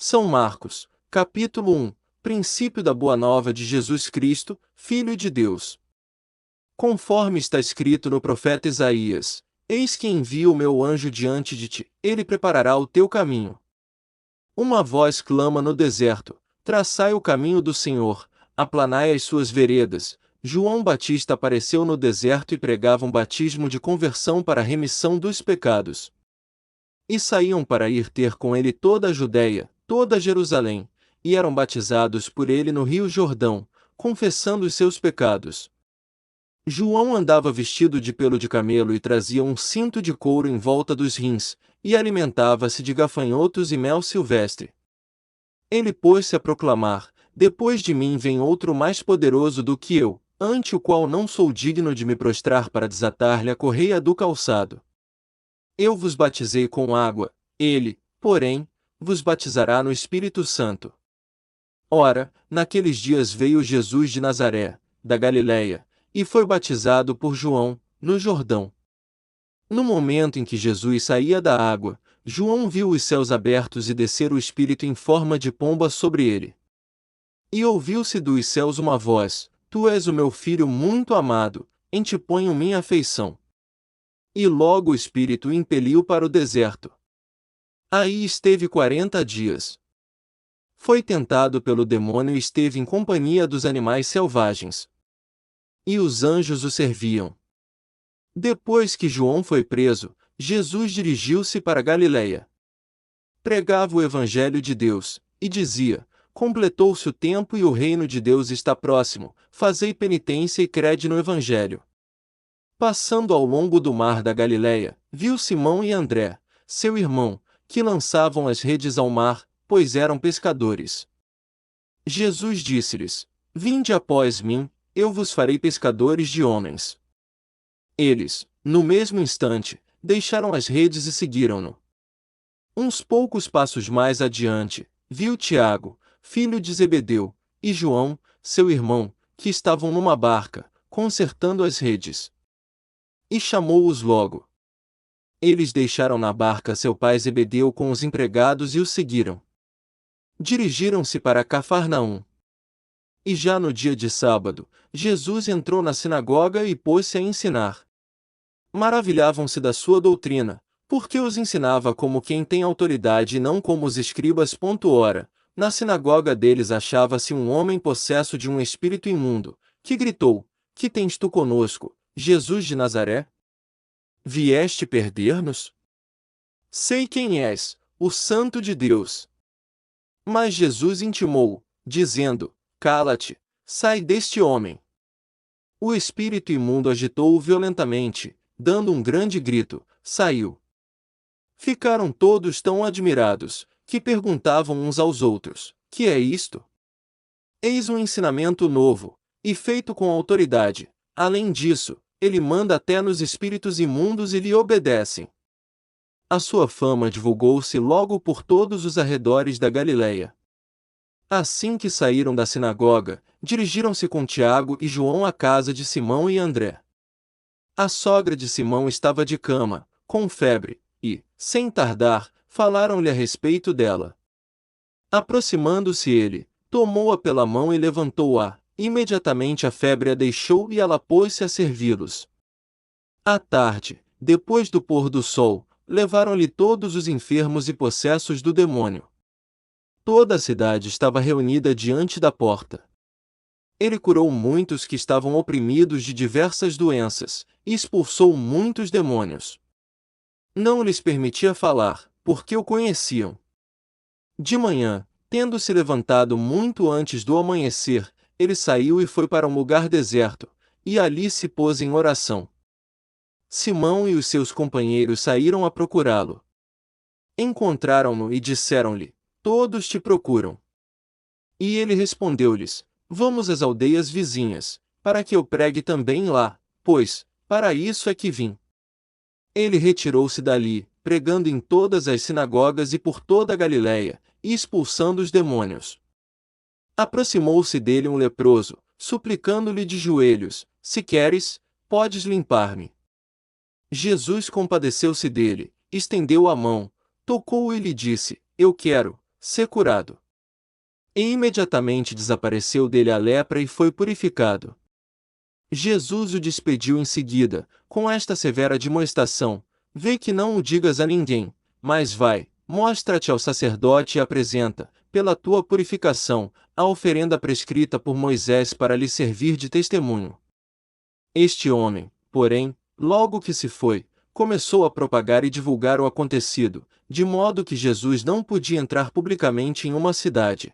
São Marcos, capítulo 1, princípio da Boa Nova de Jesus Cristo, Filho de Deus. Conforme está escrito no profeta Isaías: Eis que envio o meu anjo diante de ti, ele preparará o teu caminho. Uma voz clama no deserto: traçai o caminho do Senhor, aplanai as suas veredas. João Batista apareceu no deserto e pregava um batismo de conversão para a remissão dos pecados. E saíam para ir ter com ele toda a Judéia, toda Jerusalém, e eram batizados por ele no rio Jordão, confessando os seus pecados. João andava vestido de pelo de camelo e trazia um cinto de couro em volta dos rins, e alimentava-se de gafanhotos e mel silvestre. Ele pôs-se a proclamar: Depois de mim vem outro mais poderoso do que eu, ante o qual não sou digno de me prostrar para desatar-lhe a correia do calçado. Eu vos batizei com água, ele, porém, vos batizará no Espírito Santo. Ora, naqueles dias veio Jesus de Nazaré, da Galiléia, e foi batizado por João, no Jordão. No momento em que Jesus saía da água, João viu os céus abertos e descer o Espírito em forma de pomba sobre ele. E ouviu-se dos céus uma voz: Tu és o meu filho muito amado, em ti ponho minha afeição. E logo o Espírito o impeliu para o deserto. Aí esteve 40 dias. Foi tentado pelo demônio e esteve em companhia dos animais selvagens. E os anjos o serviam. Depois que João foi preso, Jesus dirigiu-se para Galiléia. Pregava o Evangelho de Deus, e dizia: Completou-se o tempo e o reino de Deus está próximo, fazei penitência e crede no Evangelho. Passando ao longo do mar da Galiléia, viu Simão e André, seu irmão, que lançavam as redes ao mar, pois eram pescadores. Jesus disse-lhes: Vinde após mim, eu vos farei pescadores de homens. Eles, no mesmo instante, deixaram as redes e seguiram-no. Uns poucos passos mais adiante, viu Tiago, filho de Zebedeu, e João, seu irmão, que estavam numa barca, consertando as redes. E chamou-os logo. Eles deixaram na barca seu pai Zebedeu com os empregados e o seguiram. Dirigiram-se para Cafarnaum. E já no dia de sábado, Jesus entrou na sinagoga e pôs-se a ensinar. Maravilhavam-se da sua doutrina, porque os ensinava como quem tem autoridade e não como os escribas. Ora, na sinagoga deles achava-se um homem possesso de um espírito imundo, que gritou: Que tens tu conosco, Jesus de Nazaré? Vieste perder-nos? Sei quem és, o Santo de Deus. Mas Jesus intimou, dizendo: Cala-te, sai deste homem. O espírito imundo agitou-o violentamente, dando um grande grito, saiu. Ficaram todos tão admirados, que perguntavam uns aos outros: Que é isto? Eis um ensinamento novo, e feito com autoridade. Além disso, ele manda até nos espíritos imundos e lhe obedecem. A sua fama divulgou-se logo por todos os arredores da Galiléia. Assim que saíram da sinagoga, dirigiram-se com Tiago e João à casa de Simão e André. A sogra de Simão estava de cama, com febre, e, sem tardar, falaram-lhe a respeito dela. Aproximando-se ele, tomou-a pela mão e levantou-a. Imediatamente a febre a deixou e ela pôs-se a servi-los. À tarde, depois do pôr do sol, levaram-lhe todos os enfermos e possessos do demônio. Toda a cidade estava reunida diante da porta. Ele curou muitos que estavam oprimidos de diversas doenças, e expulsou muitos demônios. Não lhes permitia falar, porque o conheciam. De manhã, tendo-se levantado muito antes do amanhecer, ele saiu e foi para um lugar deserto, e ali se pôs em oração. Simão e os seus companheiros saíram a procurá-lo. Encontraram-no e disseram-lhe: Todos te procuram. E ele respondeu-lhes: Vamos às aldeias vizinhas, para que eu pregue também lá, pois, para isso é que vim. Ele retirou-se dali, pregando em todas as sinagogas e por toda a Galiléia, e expulsando os demônios. Aproximou-se dele um leproso, suplicando-lhe de joelhos: Se queres, podes limpar-me. Jesus compadeceu-se dele, estendeu a mão, tocou-o e lhe disse: Eu quero, sê curado. E imediatamente desapareceu dele a lepra e foi purificado. Jesus o despediu em seguida, com esta severa admoestação: vê que não o digas a ninguém, mas vai, mostra-te ao sacerdote e apresenta, pela tua purificação, a oferenda prescrita por Moisés para lhe servir de testemunho. Este homem, porém, logo que se foi, começou a propagar e divulgar o acontecido, de modo que Jesus não podia entrar publicamente em uma cidade.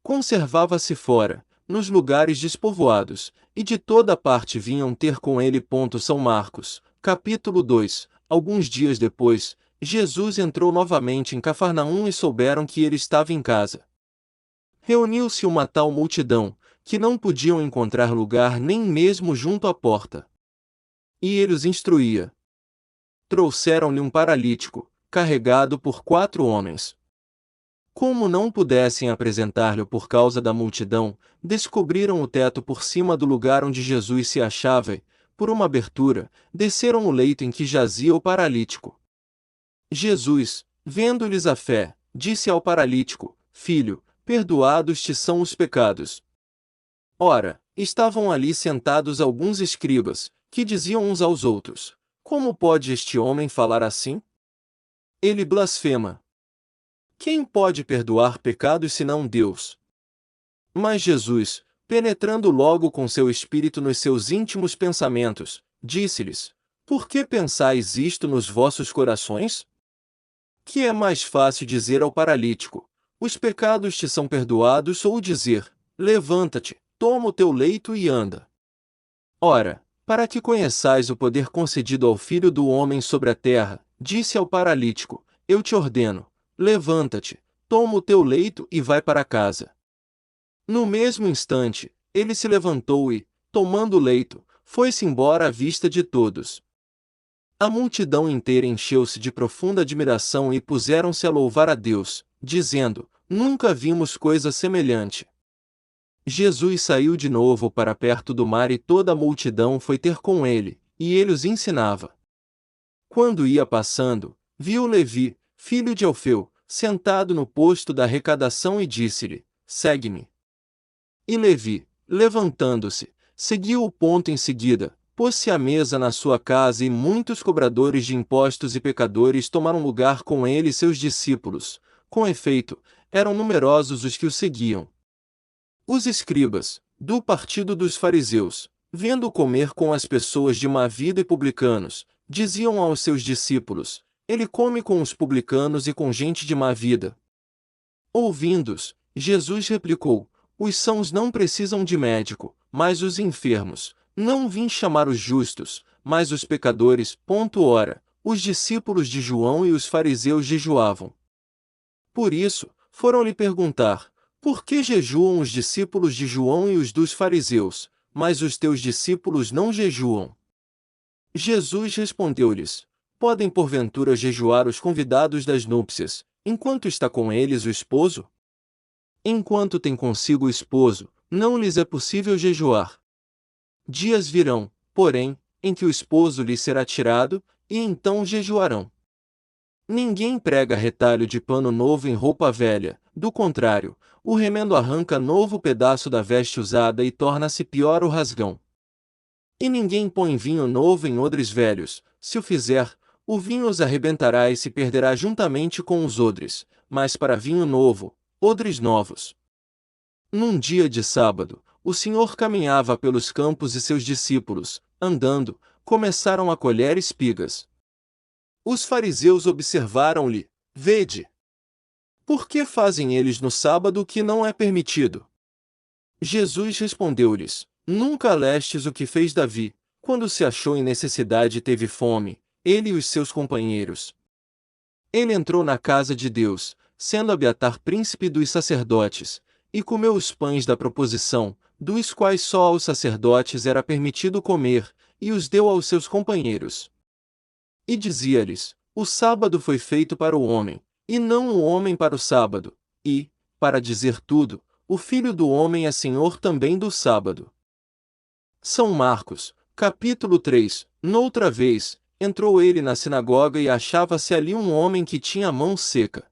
Conservava-se fora, nos lugares despovoados, e de toda parte vinham ter com ele. São Marcos, capítulo 2. Alguns dias depois, Jesus entrou novamente em Cafarnaum e souberam que ele estava em casa. Reuniu-se uma tal multidão, que não podiam encontrar lugar nem mesmo junto à porta. E ele os instruía. Trouxeram-lhe um paralítico, carregado por 4 homens. Como não pudessem apresentar-lhe por causa da multidão, descobriram o teto por cima do lugar onde Jesus se achava e, por uma abertura, desceram o leito em que jazia o paralítico. Jesus, vendo-lhes a fé, disse ao paralítico: Filho, perdoados te são os pecados. Ora, estavam ali sentados alguns escribas, que diziam uns aos outros: Como pode este homem falar assim? Ele blasfema. Quem pode perdoar pecados senão Deus? Mas Jesus, penetrando logo com seu espírito nos seus íntimos pensamentos, disse-lhes: Por que pensais isto nos vossos corações? Que é mais fácil dizer ao paralítico: Os pecados te são perdoados, ou dizer: Levanta-te, toma o teu leito e anda? Ora, para que conheçais o poder concedido ao Filho do Homem sobre a terra, disse ao paralítico: Eu te ordeno, levanta-te, toma o teu leito e vai para casa. No mesmo instante, ele se levantou e, tomando o leito, foi-se embora à vista de todos. A multidão inteira encheu-se de profunda admiração e puseram-se a louvar a Deus, dizendo: Nunca vimos coisa semelhante. Jesus saiu de novo para perto do mar e toda a multidão foi ter com ele, e ele os ensinava. Quando ia passando, viu Levi, filho de Alfeu, sentado no posto da arrecadação e disse-lhe: Segue-me. E Levi, levantando-se, seguiu-o. Em seguida, pôs-se à mesa na sua casa e muitos cobradores de impostos e pecadores tomaram lugar com ele e seus discípulos. Com efeito, eram numerosos os que o seguiam. Os escribas, do partido dos fariseus, vendo-o comer com as pessoas de má vida e publicanos, diziam aos seus discípulos: Ele come com os publicanos e com gente de má vida. Ouvindo-os, Jesus replicou: Os sãos não precisam de médico, mas os enfermos. Não vim chamar os justos, mas os pecadores. Ora, os discípulos de João e os fariseus jejuavam. Por isso, foram-lhe perguntar: Por que jejuam os discípulos de João e os dos fariseus, mas os teus discípulos não jejuam? Jesus respondeu-lhes: Podem porventura jejuar os convidados das núpcias, enquanto está com eles o esposo? Enquanto tem consigo o esposo, não lhes é possível jejuar. Dias virão, porém, em que o esposo lhes será tirado, e então jejuarão. Ninguém prega retalho de pano novo em roupa velha, do contrário, o remendo arranca novo pedaço da veste usada e torna-se pior o rasgão. E ninguém põe vinho novo em odres velhos, se o fizer, o vinho os arrebentará e se perderá juntamente com os odres, mas para vinho novo, odres novos. Num dia de sábado, o Senhor caminhava pelos campos e seus discípulos, andando, começaram a colher espigas. Os fariseus observaram-lhe: Vede! Por que fazem eles no sábado o que não é permitido? Jesus respondeu-lhes: Nunca lestes o que fez Davi, quando se achou em necessidade e teve fome, ele e os seus companheiros. Ele entrou na casa de Deus, sendo Abiatar príncipe dos sacerdotes, e comeu os pães da proposição, dos quais só aos sacerdotes era permitido comer, e os deu aos seus companheiros. E dizia-lhes: O sábado foi feito para o homem, e não o homem para o sábado, e, para dizer tudo, o Filho do Homem é Senhor também do sábado. São Marcos, capítulo 3. Noutra vez, entrou ele na sinagoga e achava-se ali um homem que tinha a mão seca.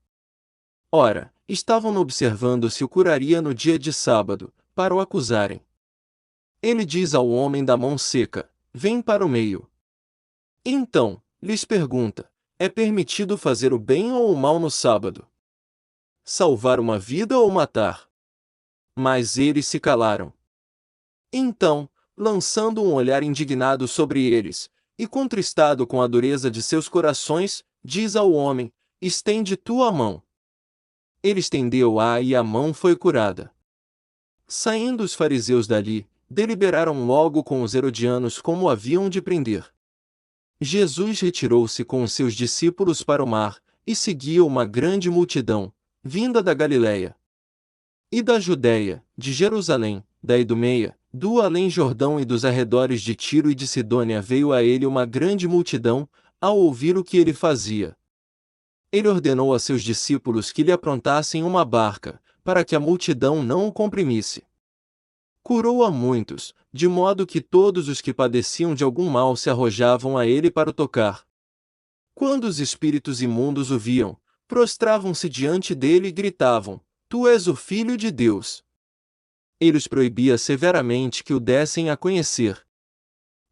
Ora, estavam observando se o curaria no dia de sábado, para o acusarem. Ele diz ao homem da mão seca: vem para o meio. Então, lhes pergunta: é permitido fazer o bem ou o mal no sábado? Salvar uma vida ou matar? Mas eles se calaram. Então, lançando um olhar indignado sobre eles, e contristado com a dureza de seus corações, diz ao homem: estende tu a mão. Ele estendeu-a e a mão foi curada. Saindo os fariseus dali, deliberaram logo com os herodianos como haviam de prender. Jesus retirou-se com os seus discípulos para o mar, e seguia uma grande multidão, vinda da Galiléia e da Judéia, de Jerusalém, da Idumeia, do além-Jordão e dos arredores de Tiro e de Sidônia. Veio a ele uma grande multidão, ao ouvir o que ele fazia. Ele ordenou a seus discípulos que lhe aprontassem uma barca, para que a multidão não o comprimisse. Curou a muitos, de modo que todos os que padeciam de algum mal se arrojavam a ele para o tocar. Quando os espíritos imundos o viam, prostravam-se diante dele e gritavam: Tu és o Filho de Deus. Ele os proibia severamente que o dessem a conhecer.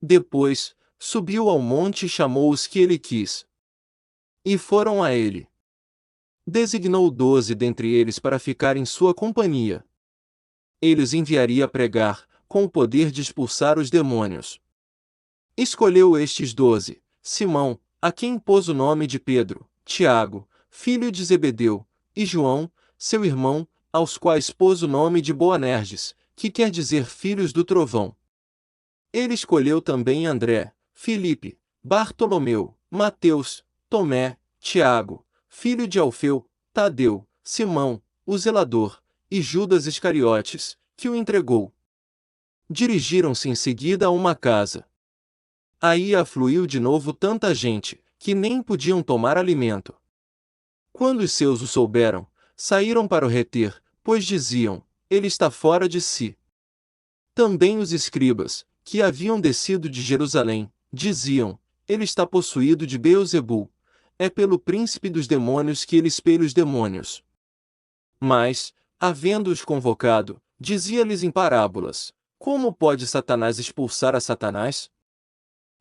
Depois, subiu ao monte e chamou os que ele quis. E foram a ele. Designou 12 dentre eles para ficar em sua companhia. Ele os enviaria a pregar, com o poder de expulsar os demônios. Escolheu estes 12, Simão, a quem pôs o nome de Pedro, Tiago, filho de Zebedeu, e João, seu irmão, aos quais pôs o nome de Boanerges, que quer dizer filhos do trovão. Ele escolheu também André, Filipe, Bartolomeu, Mateus, Tomé, Tiago, filho de Alfeu, Tadeu, Simão, o zelador, e Judas Iscariotes, que o entregou. Dirigiram-se em seguida a uma casa. Aí afluiu de novo tanta gente, que nem podiam tomar alimento. Quando os seus o souberam, saíram para o reter, pois diziam: ele está fora de si. Também os escribas, que haviam descido de Jerusalém, diziam: ele está possuído de Beelzebul, é pelo príncipe dos demônios que ele espelha os demônios. Mas, havendo-os convocado, dizia-lhes em parábolas: como pode Satanás expulsar a Satanás?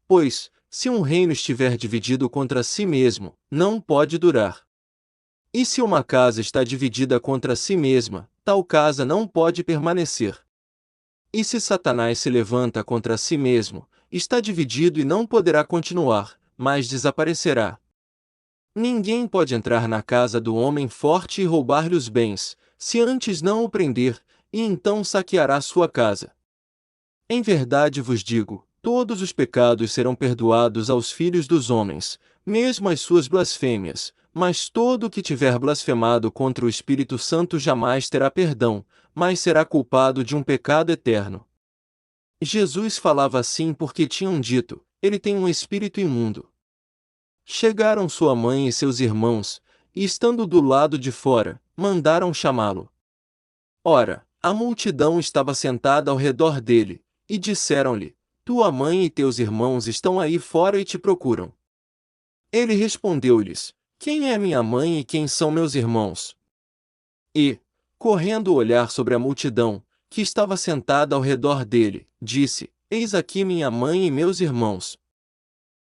Pois, se um reino estiver dividido contra si mesmo, não pode durar. E se uma casa está dividida contra si mesma, tal casa não pode permanecer. E se Satanás se levanta contra si mesmo, está dividido e não poderá continuar, mas desaparecerá. Ninguém pode entrar na casa do homem forte e roubar-lhe os bens, se antes não o prender, e então saqueará sua casa. Em verdade vos digo, todos os pecados serão perdoados aos filhos dos homens, mesmo as suas blasfêmias, mas todo o que tiver blasfemado contra o Espírito Santo jamais terá perdão, mas será culpado de um pecado eterno. Jesus falava assim porque tinham dito: ele tem um espírito imundo. Chegaram sua mãe e seus irmãos, e estando do lado de fora, mandaram chamá-lo. Ora, a multidão estava sentada ao redor dele, e disseram-lhe: tua mãe e teus irmãos estão aí fora e te procuram. Ele respondeu-lhes: quem é minha mãe e quem são meus irmãos? E, correndo o olhar sobre a multidão, que estava sentada ao redor dele, disse: eis aqui minha mãe e meus irmãos.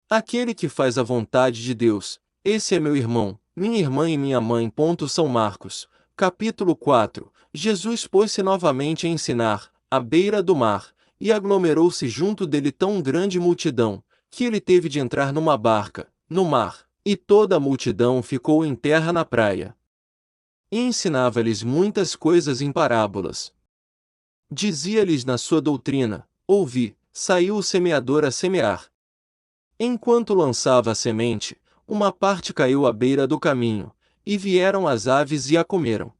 Aquele que faz a vontade de Deus, esse é meu irmão, minha irmã e minha mãe. São Marcos, capítulo 4. Jesus pôs-se novamente a ensinar, à beira do mar, e aglomerou-se junto dele tão grande multidão, que ele teve de entrar numa barca, no mar, e toda a multidão ficou em terra na praia. E ensinava-lhes muitas coisas em parábolas. Dizia-lhes na sua doutrina: ouvi, saiu o semeador a semear. Enquanto lançava a semente, uma parte caiu à beira do caminho, e vieram as aves e a comeram.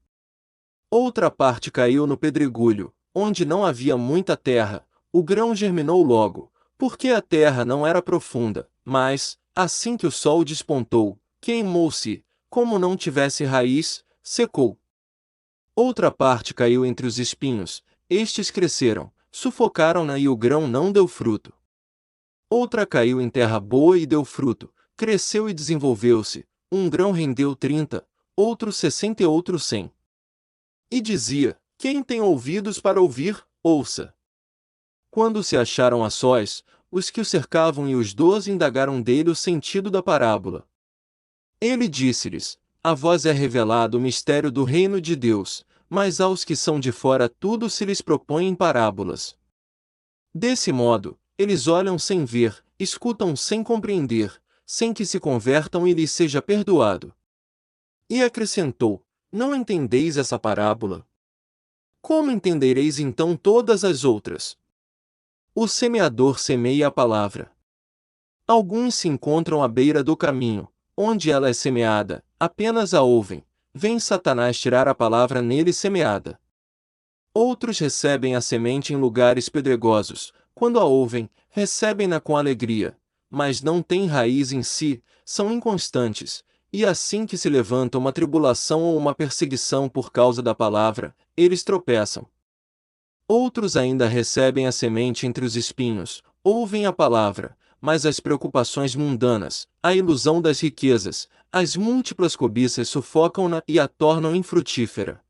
Outra parte caiu no pedregulho, onde não havia muita terra, o grão germinou logo, porque a terra não era profunda, mas, assim que o sol despontou, queimou-se, como não tivesse raiz, secou. Outra parte caiu entre os espinhos, estes cresceram, sufocaram-na e o grão não deu fruto. Outra caiu em terra boa e deu fruto, cresceu e desenvolveu-se, um grão rendeu 30, outro 60 e outro 100. E dizia: quem tem ouvidos para ouvir, ouça. Quando se acharam a sós, os que o cercavam e os 12 indagaram dele o sentido da parábola. Ele disse-lhes: a vós é revelado o mistério do reino de Deus, mas aos que são de fora tudo se lhes propõe em parábolas. Desse modo, eles olham sem ver, escutam sem compreender, sem que se convertam e lhes seja perdoado. E acrescentou: não entendeis essa parábola? Como entendereis então todas as outras? O semeador semeia a palavra. Alguns se encontram à beira do caminho, onde ela é semeada, apenas a ouvem. Vem Satanás tirar a palavra nele semeada. Outros recebem a semente em lugares pedregosos. Quando a ouvem, recebem-na com alegria, mas não têm raiz em si, são inconstantes, e assim que se levanta uma tribulação ou uma perseguição por causa da palavra, eles tropeçam. Outros ainda recebem a semente entre os espinhos, ouvem a palavra, mas as preocupações mundanas, a ilusão das riquezas, as múltiplas cobiças sufocam-na e a tornam infrutífera.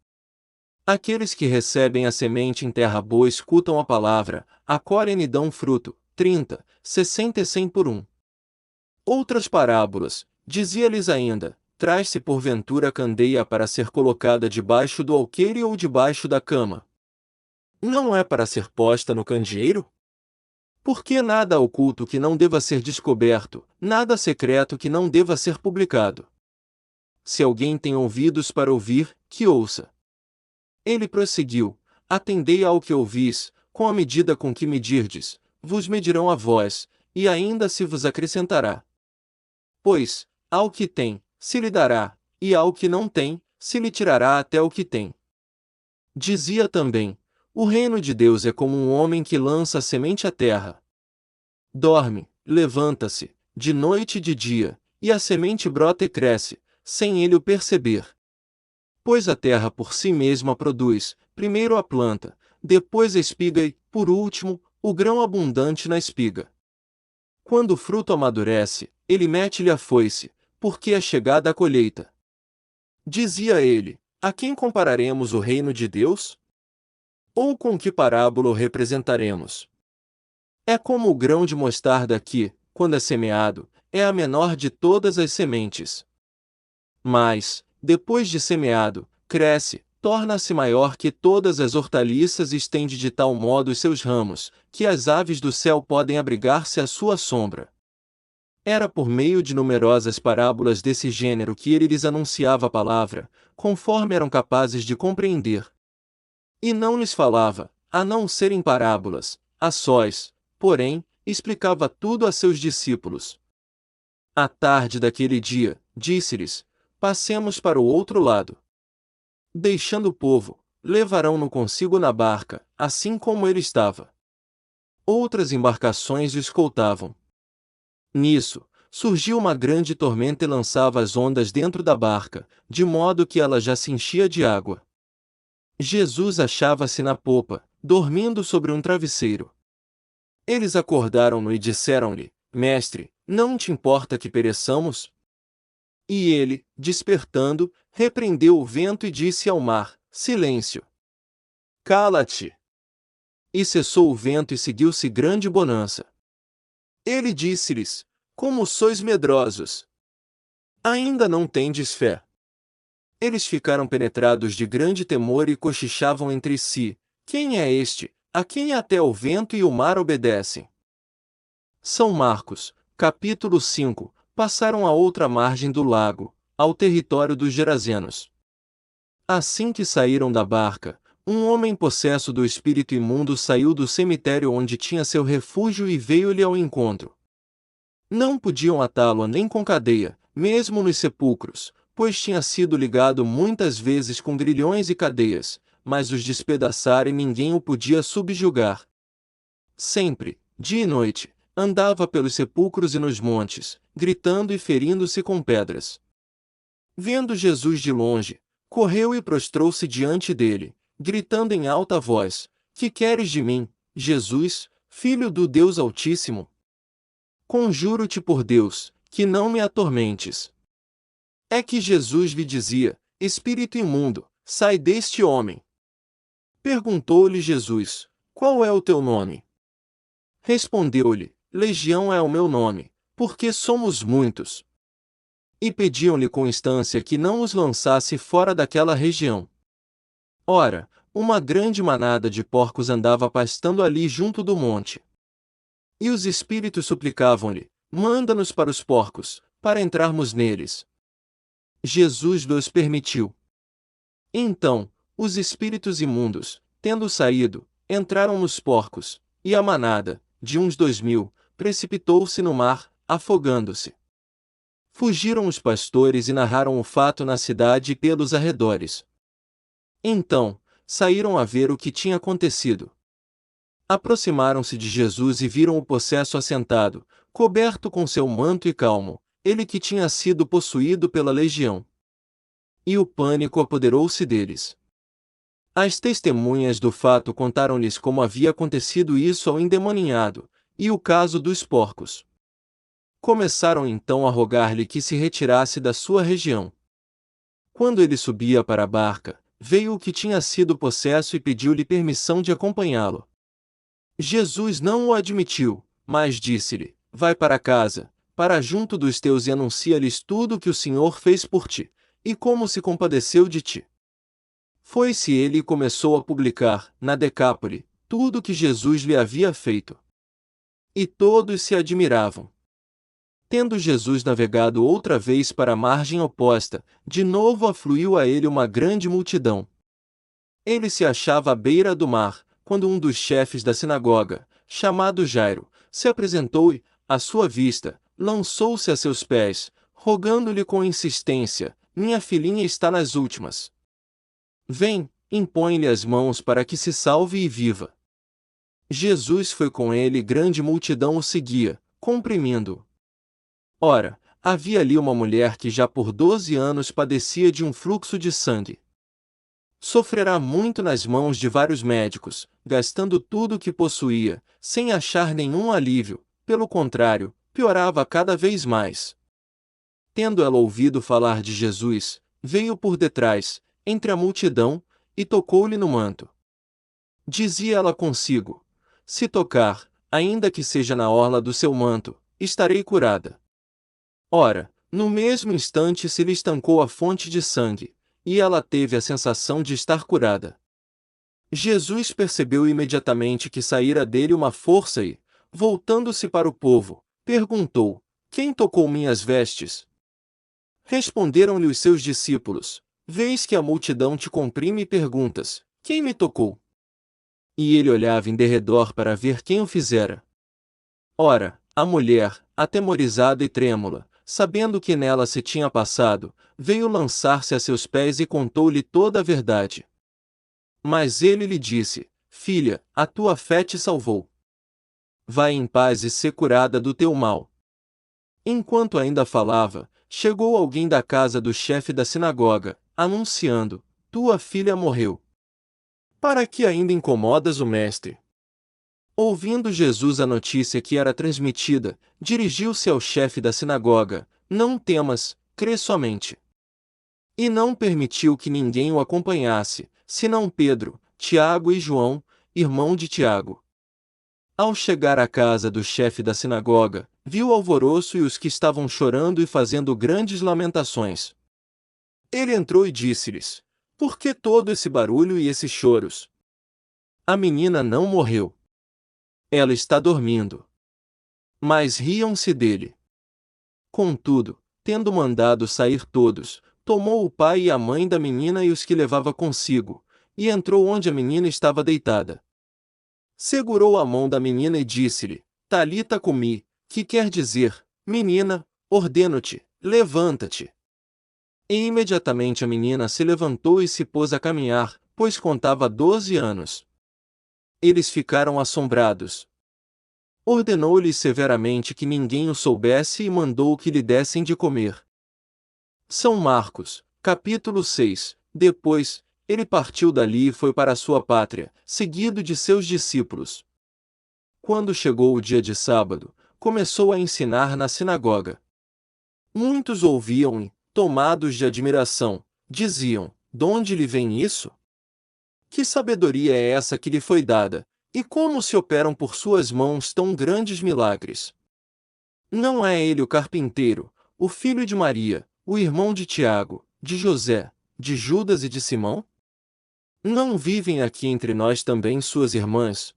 Aqueles que recebem a semente em terra boa escutam a palavra, acolhem e dão fruto, 30, 60 e 100 por um. Outras parábolas, dizia-lhes ainda: traz-se porventura candeia para ser colocada debaixo do alqueire ou debaixo da cama? Não é para ser posta no candeeiro? Porque nada oculto que não deva ser descoberto, nada secreto que não deva ser publicado. Se alguém tem ouvidos para ouvir, que ouça. Ele prosseguiu: atendei ao que ouvis, com a medida com que medirdes, vos medirão a vós, e ainda se vos acrescentará. Pois, ao que tem, se lhe dará, e ao que não tem, se lhe tirará até o que tem. Dizia também: o reino de Deus é como um homem que lança a semente à terra. Dorme, levanta-se, de noite e de dia, e a semente brota e cresce, sem ele o perceber. Pois a terra por si mesma produz, primeiro a planta, depois a espiga e, por último, o grão abundante na espiga. Quando o fruto amadurece, ele mete-lhe a foice, porque é chegada a colheita. Dizia ele: a quem compararemos o reino de Deus? Ou com que parábola o representaremos? É como o grão de mostarda que, quando é semeado, é a menor de todas as sementes. Mas, depois de semeado, cresce, torna-se maior que todas as hortaliças e estende de tal modo os seus ramos, que as aves do céu podem abrigar-se à sua sombra. Era por meio de numerosas parábolas desse gênero que ele lhes anunciava a palavra, conforme eram capazes de compreender. E não lhes falava, a não ser em parábolas, a sós, porém, explicava tudo a seus discípulos. À tarde daquele dia, disse-lhes: passemos para o outro lado. Deixando o povo, levarão-no consigo na barca, assim como ele estava. Outras embarcações o escoltavam. Nisso, surgiu uma grande tormenta e lançava as ondas dentro da barca, de modo que ela já se enchia de água. Jesus achava-se na popa, dormindo sobre um travesseiro. Eles acordaram-no e disseram-lhe: Mestre, não te importa que pereçamos? E ele, despertando, repreendeu o vento e disse ao mar: Silêncio! Cala-te! E cessou o vento e seguiu-se grande bonança. Ele disse-lhes: Como sois medrosos! Ainda não tendes fé? Eles ficaram penetrados de grande temor e cochichavam entre si: Quem é este, a quem até o vento e o mar obedecem? São Marcos, capítulo 5. Passaram à outra margem do lago, ao território dos Gerazenos. Assim que saíram da barca, um homem possesso do espírito imundo saiu do cemitério onde tinha seu refúgio e veio-lhe ao encontro. Não podiam atá-lo nem com cadeia, mesmo nos sepulcros, pois tinha sido ligado muitas vezes com grilhões e cadeias, mas os despedaçara e ninguém o podia subjugar. Sempre, dia e noite, andava pelos sepulcros e nos montes, gritando e ferindo-se com pedras. Vendo Jesus de longe, correu e prostrou-se diante dele, gritando em alta voz: Que queres de mim, Jesus, Filho do Deus Altíssimo? Conjuro-te por Deus, que não me atormentes. É que Jesus lhe dizia: Espírito imundo, sai deste homem. Perguntou-lhe Jesus: qual é o teu nome? Respondeu-lhe: Legião é o meu nome, porque somos muitos. E pediam-lhe com instância que não os lançasse fora daquela região. Ora, uma grande manada de porcos andava pastando ali junto do monte. E os espíritos suplicavam-lhe: manda-nos para os porcos, para entrarmos neles. Jesus lhes permitiu. Então, os espíritos imundos, tendo saído, entraram nos porcos, e a manada, de uns 2000, precipitou-se no mar, afogando-se. Fugiram os pastores e narraram o fato na cidade e pelos arredores. Então, saíram a ver o que tinha acontecido. Aproximaram-se de Jesus e viram o possesso assentado, coberto com seu manto e calmo, ele que tinha sido possuído pela legião. E o pânico apoderou-se deles. As testemunhas do fato contaram-lhes como havia acontecido isso ao endemoninhado, e o caso dos porcos. Começaram então a rogar-lhe que se retirasse da sua região. Quando ele subia para a barca, veio o que tinha sido possesso e pediu-lhe permissão de acompanhá-lo. Jesus não o admitiu, mas disse-lhe: vai para casa, para junto dos teus e anuncia-lhes tudo o que o Senhor fez por ti, e como se compadeceu de ti. Foi-se ele e começou a publicar, na Decápole, tudo o que Jesus lhe havia feito. E todos se admiravam. Tendo Jesus navegado outra vez para a margem oposta, de novo afluiu a ele uma grande multidão. Ele se achava à beira do mar, quando um dos chefes da sinagoga, chamado Jairo, se apresentou e, à sua vista, lançou-se a seus pés, rogando-lhe com insistência: minha filhinha está nas últimas. Vem, impõe-lhe as mãos para que se salve e viva. Jesus foi com ele e grande multidão o seguia, comprimindo-o. Ora, havia ali uma mulher que já por 12 anos padecia de um fluxo de sangue. Sofrerá muito nas mãos de vários médicos, gastando tudo o que possuía, sem achar nenhum alívio, pelo contrário, piorava cada vez mais. Tendo ela ouvido falar de Jesus, veio por detrás, entre a multidão, e tocou-lhe no manto. Dizia ela consigo: se tocar, ainda que seja na orla do seu manto, estarei curada. Ora, no mesmo instante se lhe estancou a fonte de sangue, e ela teve a sensação de estar curada. Jesus percebeu imediatamente que saíra dele uma força e, voltando-se para o povo, perguntou: quem tocou minhas vestes? Responderam-lhe os seus discípulos: vês que a multidão te comprime e perguntas: quem me tocou? E ele olhava em derredor para ver quem o fizera. Ora, a mulher, atemorizada e trêmula, sabendo o que nela se tinha passado, veio lançar-se a seus pés e contou-lhe toda a verdade. Mas ele lhe disse: filha, a tua fé te salvou. Vai em paz e sê curada do teu mal. Enquanto ainda falava, chegou alguém da casa do chefe da sinagoga, anunciando: tua filha morreu. Para que ainda incomodas o mestre? Ouvindo Jesus a notícia que era transmitida, dirigiu-se ao chefe da sinagoga: não temas, crê somente. E não permitiu que ninguém o acompanhasse, senão Pedro, Tiago e João, irmão de Tiago. Ao chegar à casa do chefe da sinagoga, viu o alvoroço e os que estavam chorando e fazendo grandes lamentações. Ele entrou e disse-lhes: por que todo esse barulho e esses choros? A menina não morreu. Ela está dormindo. Mas riam-se dele. Contudo, tendo mandado sair todos, tomou o pai e a mãe da menina e os que levava consigo, e entrou onde a menina estava deitada. Segurou a mão da menina e disse-lhe: Talita cumi, que quer dizer: menina, ordeno-te, levanta-te. E imediatamente a menina se levantou e se pôs a caminhar, pois contava 12 anos. Eles ficaram assombrados. Ordenou-lhes severamente que ninguém o soubesse e mandou que lhe dessem de comer. São Marcos, capítulo 6. Depois, ele partiu dali e foi para a sua pátria, seguido de seus discípulos. Quando chegou o dia de sábado, começou a ensinar na sinagoga. Muitos ouviam e, tomados de admiração, diziam: donde lhe vem isso? Que sabedoria é essa que lhe foi dada, e como se operam por suas mãos tão grandes milagres? Não é ele o carpinteiro, o filho de Maria, o irmão de Tiago, de José, de Judas e de Simão? Não vivem aqui entre nós também suas irmãs?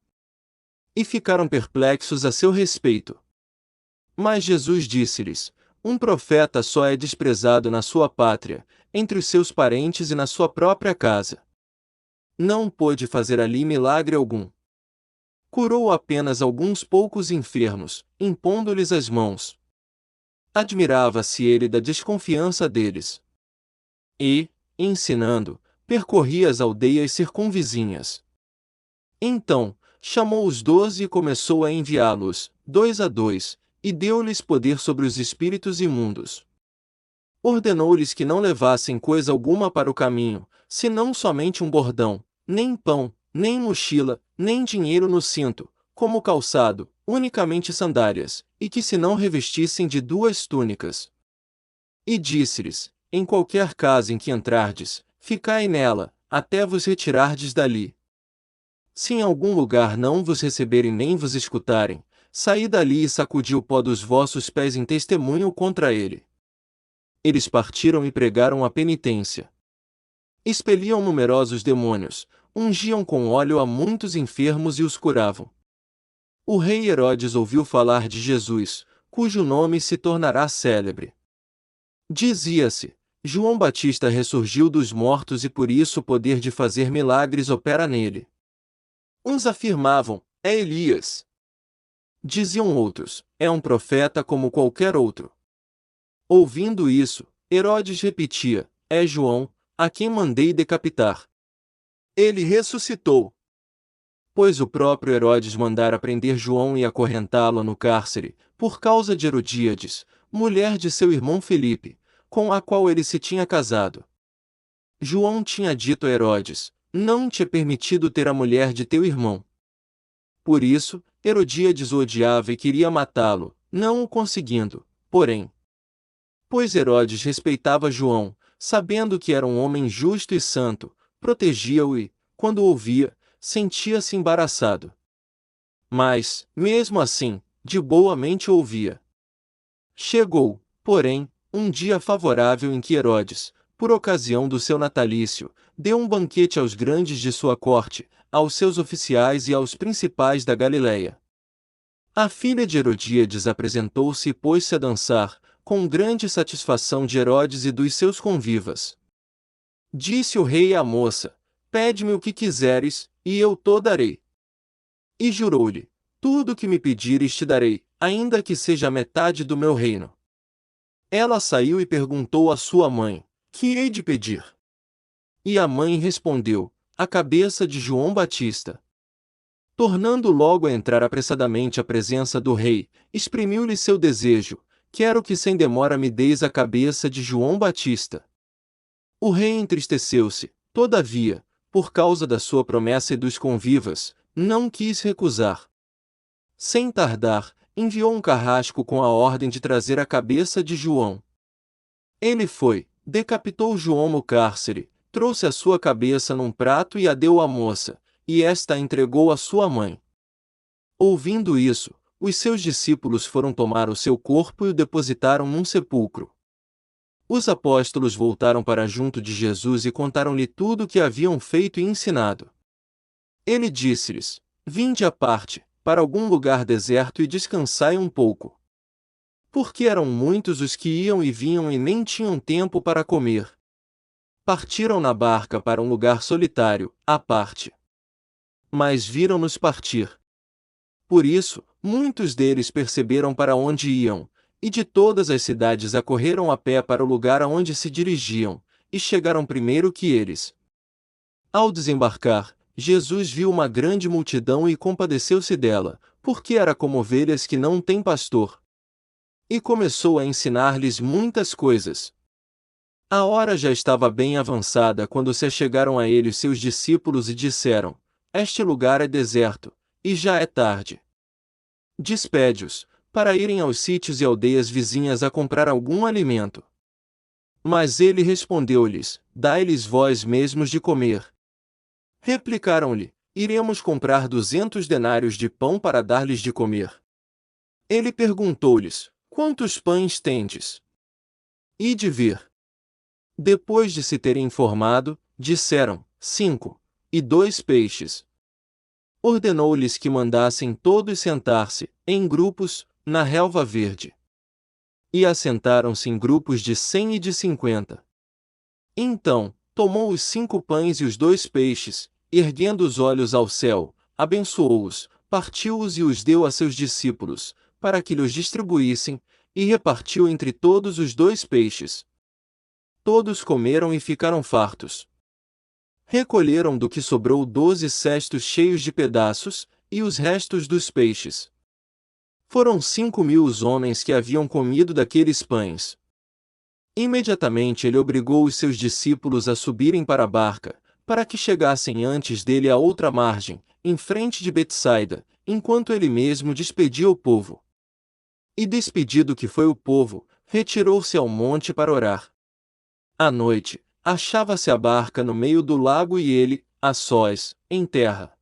E ficaram perplexos a seu respeito. Mas Jesus disse-lhes: um profeta só é desprezado na sua pátria, entre os seus parentes e na sua própria casa. Não pôde fazer ali milagre algum. Curou apenas alguns poucos enfermos, impondo-lhes as mãos. Admirava-se ele da desconfiança deles. E, ensinando, percorria as aldeias circunvizinhas. Então, chamou os 12 e começou a enviá-los, 2 a 2, e deu-lhes poder sobre os espíritos imundos. Ordenou-lhes que não levassem coisa alguma para o caminho, senão somente um bordão, nem pão, nem mochila, nem dinheiro no cinto, como calçado, unicamente sandálias, e que se não revestissem de 2 túnicas. E disse-lhes: em qualquer casa em que entrardes, ficai nela, até vos retirardes dali. Se em algum lugar não vos receberem nem vos escutarem, saí dali e sacudi o pó dos vossos pés em testemunho contra ele. Eles partiram e pregaram a penitência. Expeliam numerosos demônios, ungiam com óleo a muitos enfermos e os curavam. O rei Herodes ouviu falar de Jesus, cujo nome se tornará célebre. Dizia-se: João Batista ressurgiu dos mortos e por isso o poder de fazer milagres opera nele. Uns afirmavam: é Elias. Diziam outros: é um profeta como qualquer outro. Ouvindo isso, Herodes repetia: é João, a quem mandei decapitar. Ele ressuscitou. Pois o próprio Herodes mandara prender João e acorrentá-lo no cárcere, por causa de Herodíades, mulher de seu irmão Filipe, com a qual ele se tinha casado. João tinha dito a Herodes: não te é permitido ter a mulher de teu irmão. Por isso, Herodíades o odiava e queria matá-lo, não o conseguindo, porém. Pois Herodes respeitava João, sabendo que era um homem justo e santo, protegia-o e, quando o ouvia, sentia-se embaraçado. Mas, mesmo assim, de boa mente ouvia. Chegou, porém, um dia favorável em que Herodes, por ocasião do seu natalício, deu um banquete aos grandes de sua corte, aos seus oficiais e aos principais da Galiléia. A filha de Herodíades apresentou-se e pôs-se a dançar, com grande satisfação de Herodes e dos seus convivas. Disse o rei à moça: pede-me o que quiseres, e eu to darei. E jurou-lhe: tudo o que me pedires te darei, ainda que seja a metade do meu reino. Ela saiu e perguntou à sua mãe: que hei de pedir? E a mãe respondeu: a cabeça de João Batista. Tornando logo a entrar apressadamente à presença do rei, exprimiu-lhe seu desejo: quero que sem demora me deis a cabeça de João Batista. O rei entristeceu-se, todavia, por causa da sua promessa e dos convivas, não quis recusar. Sem tardar, enviou um carrasco com a ordem de trazer a cabeça de João. Ele foi, decapitou João no cárcere, trouxe a sua cabeça num prato e a deu à moça, e esta a entregou à sua mãe. Ouvindo isso, os seus discípulos foram tomar o seu corpo e o depositaram num sepulcro. Os apóstolos voltaram para junto de Jesus e contaram-lhe tudo o que haviam feito e ensinado. Ele disse-lhes: vinde à parte, para algum lugar deserto e descansai um pouco. Porque eram muitos os que iam e vinham e nem tinham tempo para comer. Partiram na barca para um lugar solitário, à parte. Mas viram-nos partir. Por isso, muitos deles perceberam para onde iam, e de todas as cidades acorreram a pé para o lugar aonde se dirigiam, e chegaram primeiro que eles. Ao desembarcar, Jesus viu uma grande multidão e compadeceu-se dela, porque era como ovelhas que não têm pastor. E começou a ensinar-lhes muitas coisas. A hora já estava bem avançada quando se achegaram a ele seus discípulos e disseram: este lugar é deserto, e já é tarde. Despede-os, para irem aos sítios e aldeias vizinhas a comprar algum alimento. Mas ele respondeu-lhes: Dai-lhes vós mesmos de comer. Replicaram-lhe: Iremos comprar 200 denários de pão para dar-lhes de comer. Ele perguntou-lhes: Quantos pães tendes? Ide ver. Depois de se terem informado, disseram: 5, e 2 peixes. Ordenou-lhes que mandassem todos sentar-se, em grupos, na relva verde. E assentaram-se em grupos de 100 e de 50. Então, tomou os 5 pães e os 2 peixes, erguendo os olhos ao céu, abençoou-os, partiu-os e os deu a seus discípulos, para que lhes distribuíssem, e repartiu entre todos os 2 peixes. Todos comeram e ficaram fartos. Recolheram do que sobrou 12 cestos cheios de pedaços, e os restos dos peixes. Foram 5.000 os homens que haviam comido daqueles pães. Imediatamente ele obrigou os seus discípulos a subirem para a barca, para que chegassem antes dele à outra margem, em frente de Betsaida, enquanto ele mesmo despedia o povo. E despedido que foi o povo, retirou-se ao monte para orar. À noite, achava-se a barca no meio do lago e ele, a sós, em terra.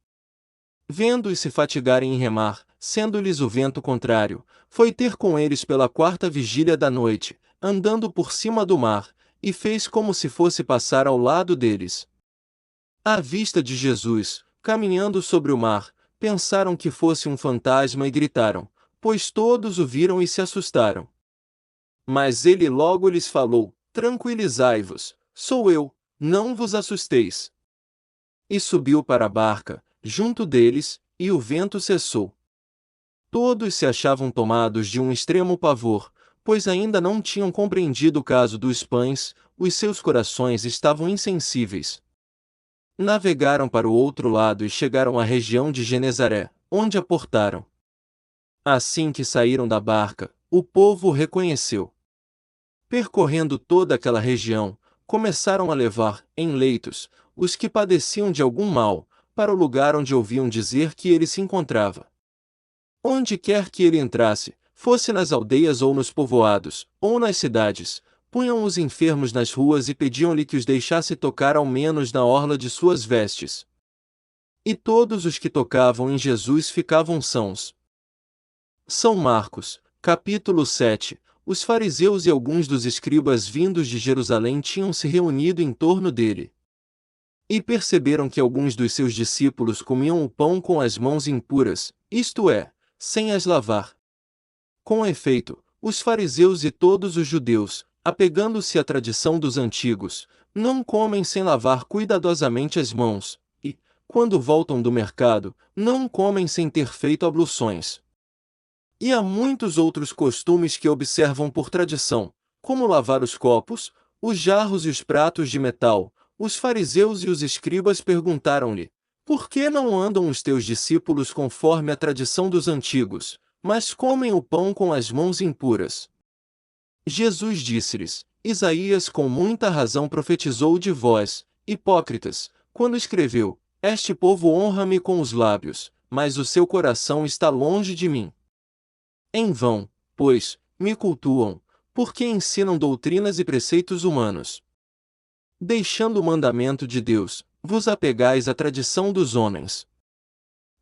Vendo-os se fatigarem em remar, sendo-lhes o vento contrário, foi ter com eles pela 4ª vigília da noite, andando por cima do mar, e fez como se fosse passar ao lado deles. À vista de Jesus, caminhando sobre o mar, pensaram que fosse um fantasma e gritaram, pois todos o viram e se assustaram. Mas ele logo lhes falou: Tranquilizai-vos, sou eu, não vos assusteis. E subiu para a barca, junto deles, e o vento cessou. Todos se achavam tomados de um extremo pavor, pois ainda não tinham compreendido o caso dos pães, os seus corações estavam insensíveis. Navegaram para o outro lado e chegaram à região de Genezaré, onde aportaram. Assim que saíram da barca, o povo o reconheceu. Percorrendo toda aquela região, começaram a levar, em leitos, os que padeciam de algum mal, para o lugar onde ouviam dizer que ele se encontrava. Onde quer que ele entrasse, fosse nas aldeias ou nos povoados, ou nas cidades, punham os enfermos nas ruas e pediam-lhe que os deixasse tocar ao menos na orla de suas vestes. E todos os que tocavam em Jesus ficavam sãos. São Marcos, capítulo 7. Os fariseus e alguns dos escribas vindos de Jerusalém tinham se reunido em torno dele. E perceberam que alguns dos seus discípulos comiam o pão com as mãos impuras, isto é, sem as lavar. Com efeito, os fariseus e todos os judeus, apegando-se à tradição dos antigos, não comem sem lavar cuidadosamente as mãos, e, quando voltam do mercado, não comem sem ter feito abluções. E há muitos outros costumes que observam por tradição, como lavar os copos, os jarros e os pratos de metal. Os fariseus e os escribas perguntaram-lhe: Por que não andam os teus discípulos conforme a tradição dos antigos, mas comem o pão com as mãos impuras? Jesus disse-lhes: Isaías com muita razão profetizou de vós, hipócritas, quando escreveu: Este povo honra-me com os lábios, mas o seu coração está longe de mim. Em vão, pois, me cultuam, porque ensinam doutrinas e preceitos humanos. Deixando o mandamento de Deus, vos apegais à tradição dos homens.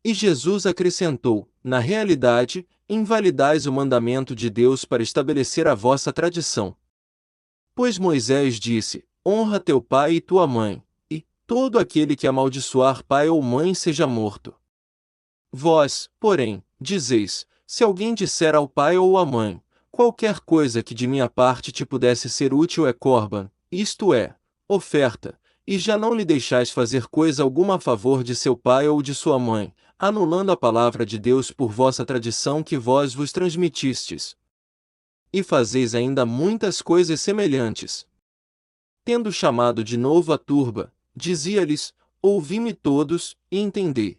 E Jesus acrescentou: Na realidade, invalidais o mandamento de Deus para estabelecer a vossa tradição. Pois Moisés disse: Honra teu pai e tua mãe, e todo aquele que amaldiçoar pai ou mãe seja morto. Vós, porém, dizeis: Se alguém disser ao pai ou à mãe, qualquer coisa que de minha parte te pudesse ser útil é corban, isto é, oferta, e já não lhe deixais fazer coisa alguma a favor de seu pai ou de sua mãe, anulando a palavra de Deus por vossa tradição que vós vos transmitistes. E fazeis ainda muitas coisas semelhantes. Tendo chamado de novo a turba, dizia-lhes: Ouvi-me todos, e entendei.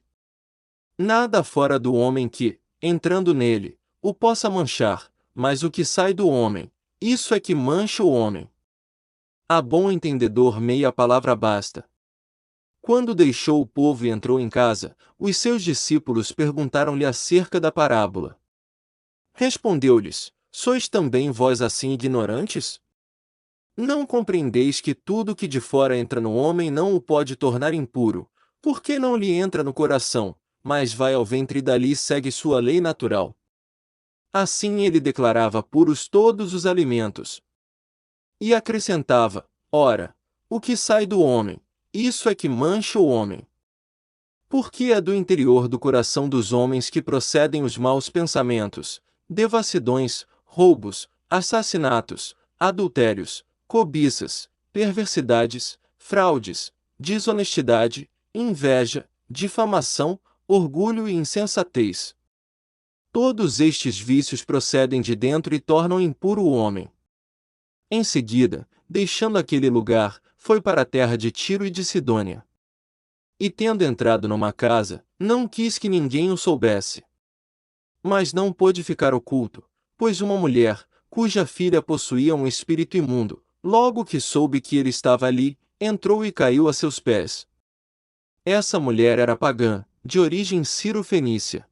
Nada fora do homem que, entrando nele, o possa manchar, mas o que sai do homem, isso é que mancha o homem. A bom entendedor meia palavra basta. Quando deixou o povo e entrou em casa, os seus discípulos perguntaram-lhe acerca da parábola. Respondeu-lhes: Sois também vós assim ignorantes? Não compreendeis que tudo que de fora entra no homem não o pode tornar impuro, porque não lhe entra no coração, mas vai ao ventre e dali segue sua lei natural. Assim ele declarava puros todos os alimentos. E acrescentava: ora, o que sai do homem, isso é que mancha o homem. Porque é do interior do coração dos homens que procedem os maus pensamentos, devassidões, roubos, assassinatos, adultérios, cobiças, perversidades, fraudes, desonestidade, inveja, difamação, orgulho e insensatez. Todos estes vícios procedem de dentro e tornam impuro o homem. Em seguida, deixando aquele lugar, foi para a terra de Tiro e de Sidônia. E tendo entrado numa casa, não quis que ninguém o soubesse. Mas não pôde ficar oculto, pois uma mulher, cuja filha possuía um espírito imundo, logo que soube que ele estava ali, entrou e caiu a seus pés. Essa mulher era pagã, de origem ciro-fenícia.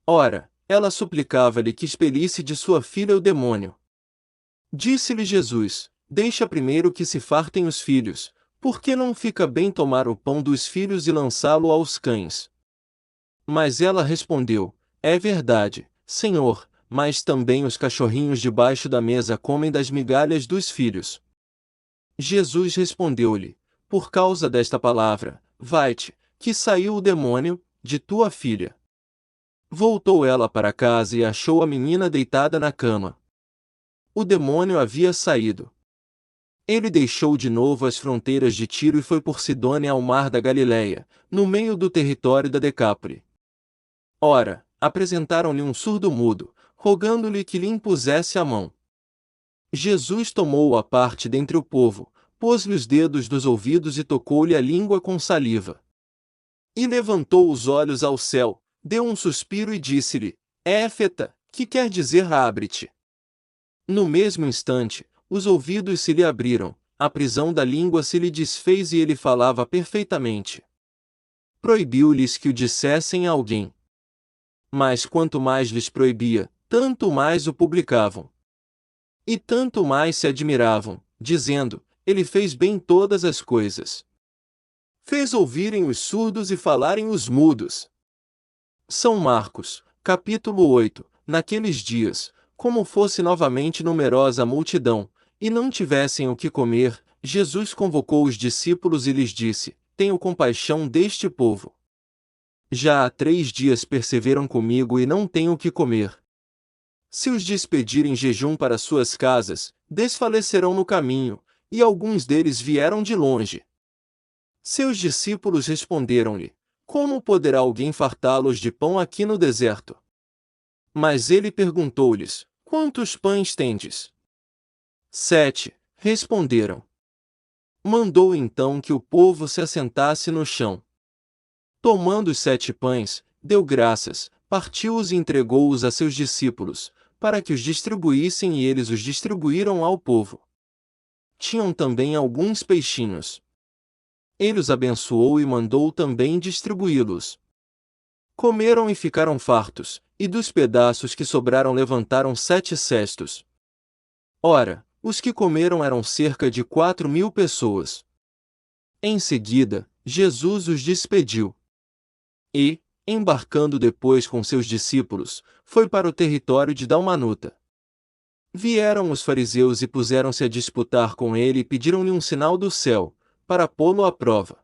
Ora, ela suplicava-lhe que expelisse de sua filha o demônio. Disse-lhe Jesus: deixa primeiro que se fartem os filhos, porque não fica bem tomar o pão dos filhos e lançá-lo aos cães. Mas ela respondeu: é verdade, Senhor, mas também os cachorrinhos debaixo da mesa comem das migalhas dos filhos. Jesus respondeu-lhe: por causa desta palavra, vai-te, que saiu o demônio de tua filha. Voltou ela para casa e achou a menina deitada na cama. O demônio havia saído. Ele deixou de novo as fronteiras de Tiro e foi por Sidônia ao mar da Galileia, no meio do território da Decápole. Ora, apresentaram-lhe um surdo-mudo, rogando-lhe que lhe impusesse a mão. Jesus tomou-o à parte dentre o povo, pôs-lhe os dedos nos ouvidos e tocou-lhe a língua com saliva. E levantou os olhos ao céu, deu um suspiro e disse-lhe: Éfeta, que quer dizer abre-te. No mesmo instante, os ouvidos se lhe abriram, a prisão da língua se lhe desfez e ele falava perfeitamente. Proibiu-lhes que o dissessem a alguém. Mas quanto mais lhes proibia, tanto mais o publicavam. E tanto mais se admiravam, dizendo: ele fez bem todas as coisas. Fez ouvirem os surdos e falarem os mudos. São Marcos, capítulo 8. Naqueles dias, como fosse novamente numerosa a multidão, e não tivessem o que comer, Jesus convocou os discípulos e lhes disse: tenho compaixão deste povo. Já há 3 dias perseveram comigo e não têm o que comer. Se os despedirem em jejum para suas casas, desfalecerão no caminho, e alguns deles vieram de longe. Seus discípulos responderam-lhe: como poderá alguém fartá-los de pão aqui no deserto? Mas ele perguntou-lhes: quantos pães tendes? 7, responderam. Mandou então que o povo se assentasse no chão. Tomando os 7 pães, deu graças, partiu-os e entregou-os a seus discípulos, para que os distribuíssem, e eles os distribuíram ao povo. Tinham também alguns peixinhos. Ele os abençoou e mandou também distribuí-los. Comeram e ficaram fartos, e dos pedaços que sobraram levantaram 7 cestos. Ora, os que comeram eram cerca de 4.000 pessoas. Em seguida, Jesus os despediu. E, embarcando depois com seus discípulos, foi para o território de Dalmanuta. Vieram os fariseus e puseram-se a disputar com ele e pediram-lhe um sinal do céu, para pô-lo à prova.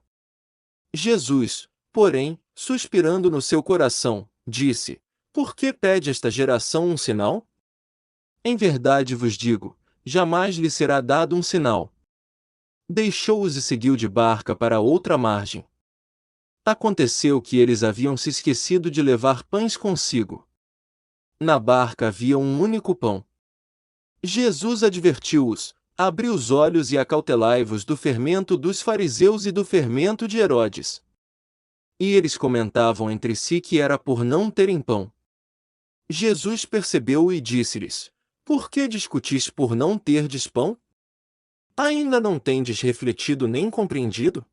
Jesus, porém, suspirando no seu coração, disse: por que pede esta geração um sinal? Em verdade vos digo, jamais lhe será dado um sinal. Deixou-os e seguiu de barca para outra margem. Aconteceu que eles haviam se esquecido de levar pães consigo. Na barca havia um único pão. Jesus advertiu-os: abri os olhos e acautelai-vos do fermento dos fariseus e do fermento de Herodes. E eles comentavam entre si que era por não terem pão. Jesus percebeu e disse-lhes: por que discutis por não terdes pão? Ainda não tendes refletido nem compreendido?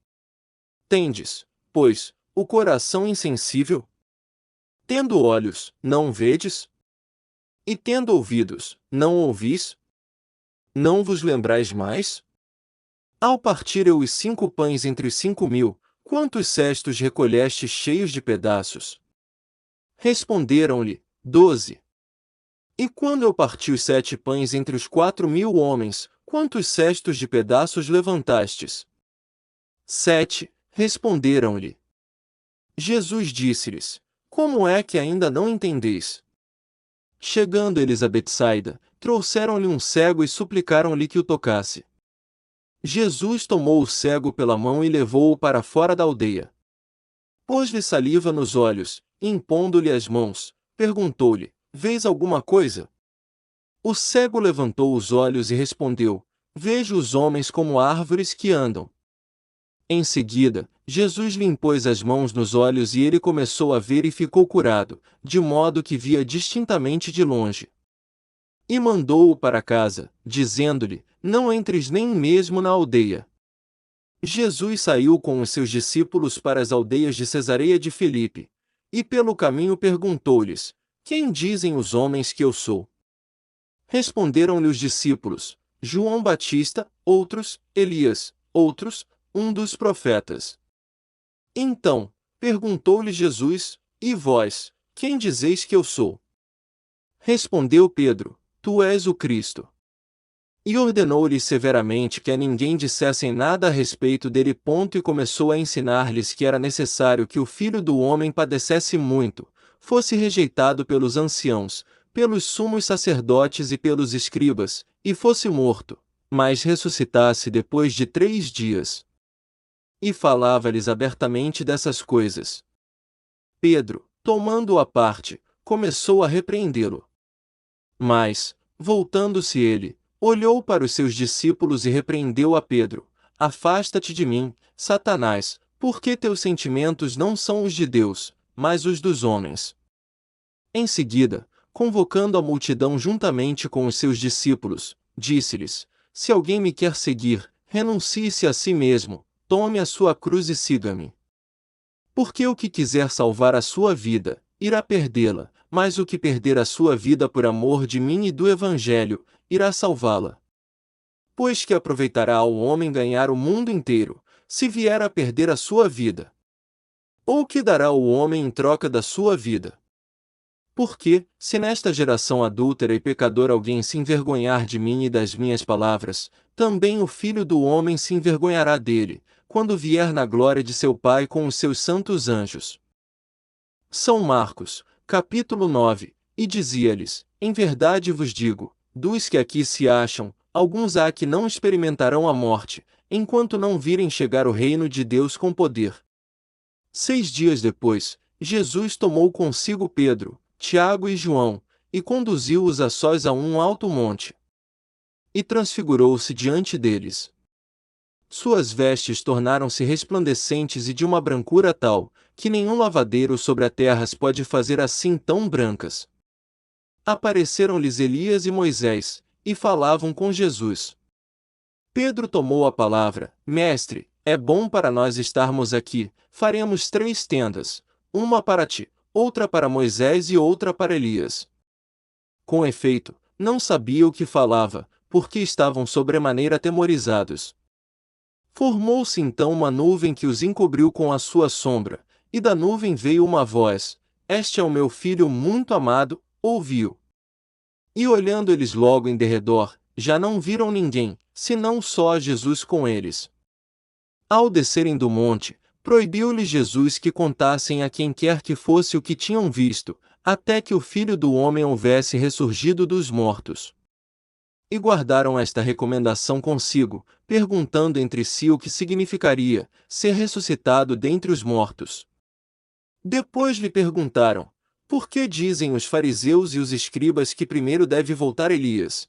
Tendes, pois, o coração insensível? Tendo olhos, não vedes? E tendo ouvidos, não ouvis? Não vos lembrais mais? Ao partir eu os 5 pães entre os 5.000, quantos cestos recolhestes cheios de pedaços? Responderam-lhe, 12. E quando eu parti os 7 pães entre os 4.000 homens, quantos cestos de pedaços levantastes? 7. Responderam-lhe. Jesus disse-lhes, como é que ainda não entendeis? Chegando eles a Betsaida, trouxeram-lhe um cego e suplicaram-lhe que o tocasse. Jesus tomou o cego pela mão e levou-o para fora da aldeia. Pôs-lhe saliva nos olhos, e impondo-lhe as mãos, perguntou-lhe, vês alguma coisa? O cego levantou os olhos e respondeu, vejo os homens como árvores que andam. Em seguida, Jesus lhe impôs as mãos nos olhos e ele começou a ver e ficou curado, de modo que via distintamente de longe. E mandou-o para casa, dizendo-lhe, não entres nem mesmo na aldeia. Jesus saiu com os seus discípulos para as aldeias de Cesareia de Filipe, e pelo caminho perguntou-lhes, quem dizem os homens que eu sou? Responderam-lhe os discípulos, João Batista, outros, Elias, outros, um dos profetas. Então, perguntou-lhe Jesus, e vós, quem dizeis que eu sou? Respondeu Pedro, tu és o Cristo. E ordenou-lhes severamente que a ninguém dissessem nada a respeito dele. E começou a ensinar-lhes que era necessário que o Filho do Homem padecesse muito, fosse rejeitado pelos anciãos, pelos sumos sacerdotes e pelos escribas, e fosse morto, mas ressuscitasse depois de 3 dias. E falava-lhes abertamente dessas coisas. Pedro, tomando-o à parte, começou a repreendê-lo. Mas, voltando-se ele, olhou para os seus discípulos e repreendeu a Pedro, afasta-te de mim, Satanás, porque teus sentimentos não são os de Deus, mas os dos homens. Em seguida, convocando a multidão juntamente com os seus discípulos, disse-lhes, se alguém me quer seguir, renuncie-se a si mesmo, tome a sua cruz e siga-me. Porque o que quiser salvar a sua vida, irá perdê-la, mas o que perder a sua vida por amor de mim e do Evangelho, irá salvá-la. Pois que aproveitará ao homem ganhar o mundo inteiro, se vier a perder a sua vida? Ou que dará o homem em troca da sua vida? Porque, se nesta geração adúltera e pecadora alguém se envergonhar de mim e das minhas palavras, também o Filho do Homem se envergonhará dele, quando vier na glória de seu Pai com os seus santos anjos. São Marcos, capítulo 9, e dizia-lhes, em verdade vos digo, dos que aqui se acham, alguns há que não experimentarão a morte, enquanto não virem chegar o reino de Deus com poder. 6 dias depois, Jesus tomou consigo Pedro, Tiago e João, e conduziu-os a sós a um alto monte. E transfigurou-se diante deles. Suas vestes tornaram-se resplandecentes e de uma brancura tal, que nenhum lavadeiro sobre a terra as pode fazer assim tão brancas. Apareceram-lhes Elias e Moisés, e falavam com Jesus. Pedro tomou a palavra, Mestre, é bom para nós estarmos aqui, faremos 3 tendas, uma para ti, outra para Moisés e outra para Elias. Com efeito, não sabia o que falava, porque estavam sobremaneira atemorizados. Formou-se então uma nuvem que os encobriu com a sua sombra, e da nuvem veio uma voz, este é o meu filho muito amado, ouvi-o. E olhando eles logo em derredor, já não viram ninguém, senão só a Jesus com eles. Ao descerem do monte, proibiu-lhes Jesus que contassem a quem quer que fosse o que tinham visto, até que o Filho do Homem houvesse ressurgido dos mortos. E guardaram esta recomendação consigo, perguntando entre si o que significaria ser ressuscitado dentre os mortos. Depois lhe perguntaram, por que dizem os fariseus e os escribas que primeiro deve voltar Elias?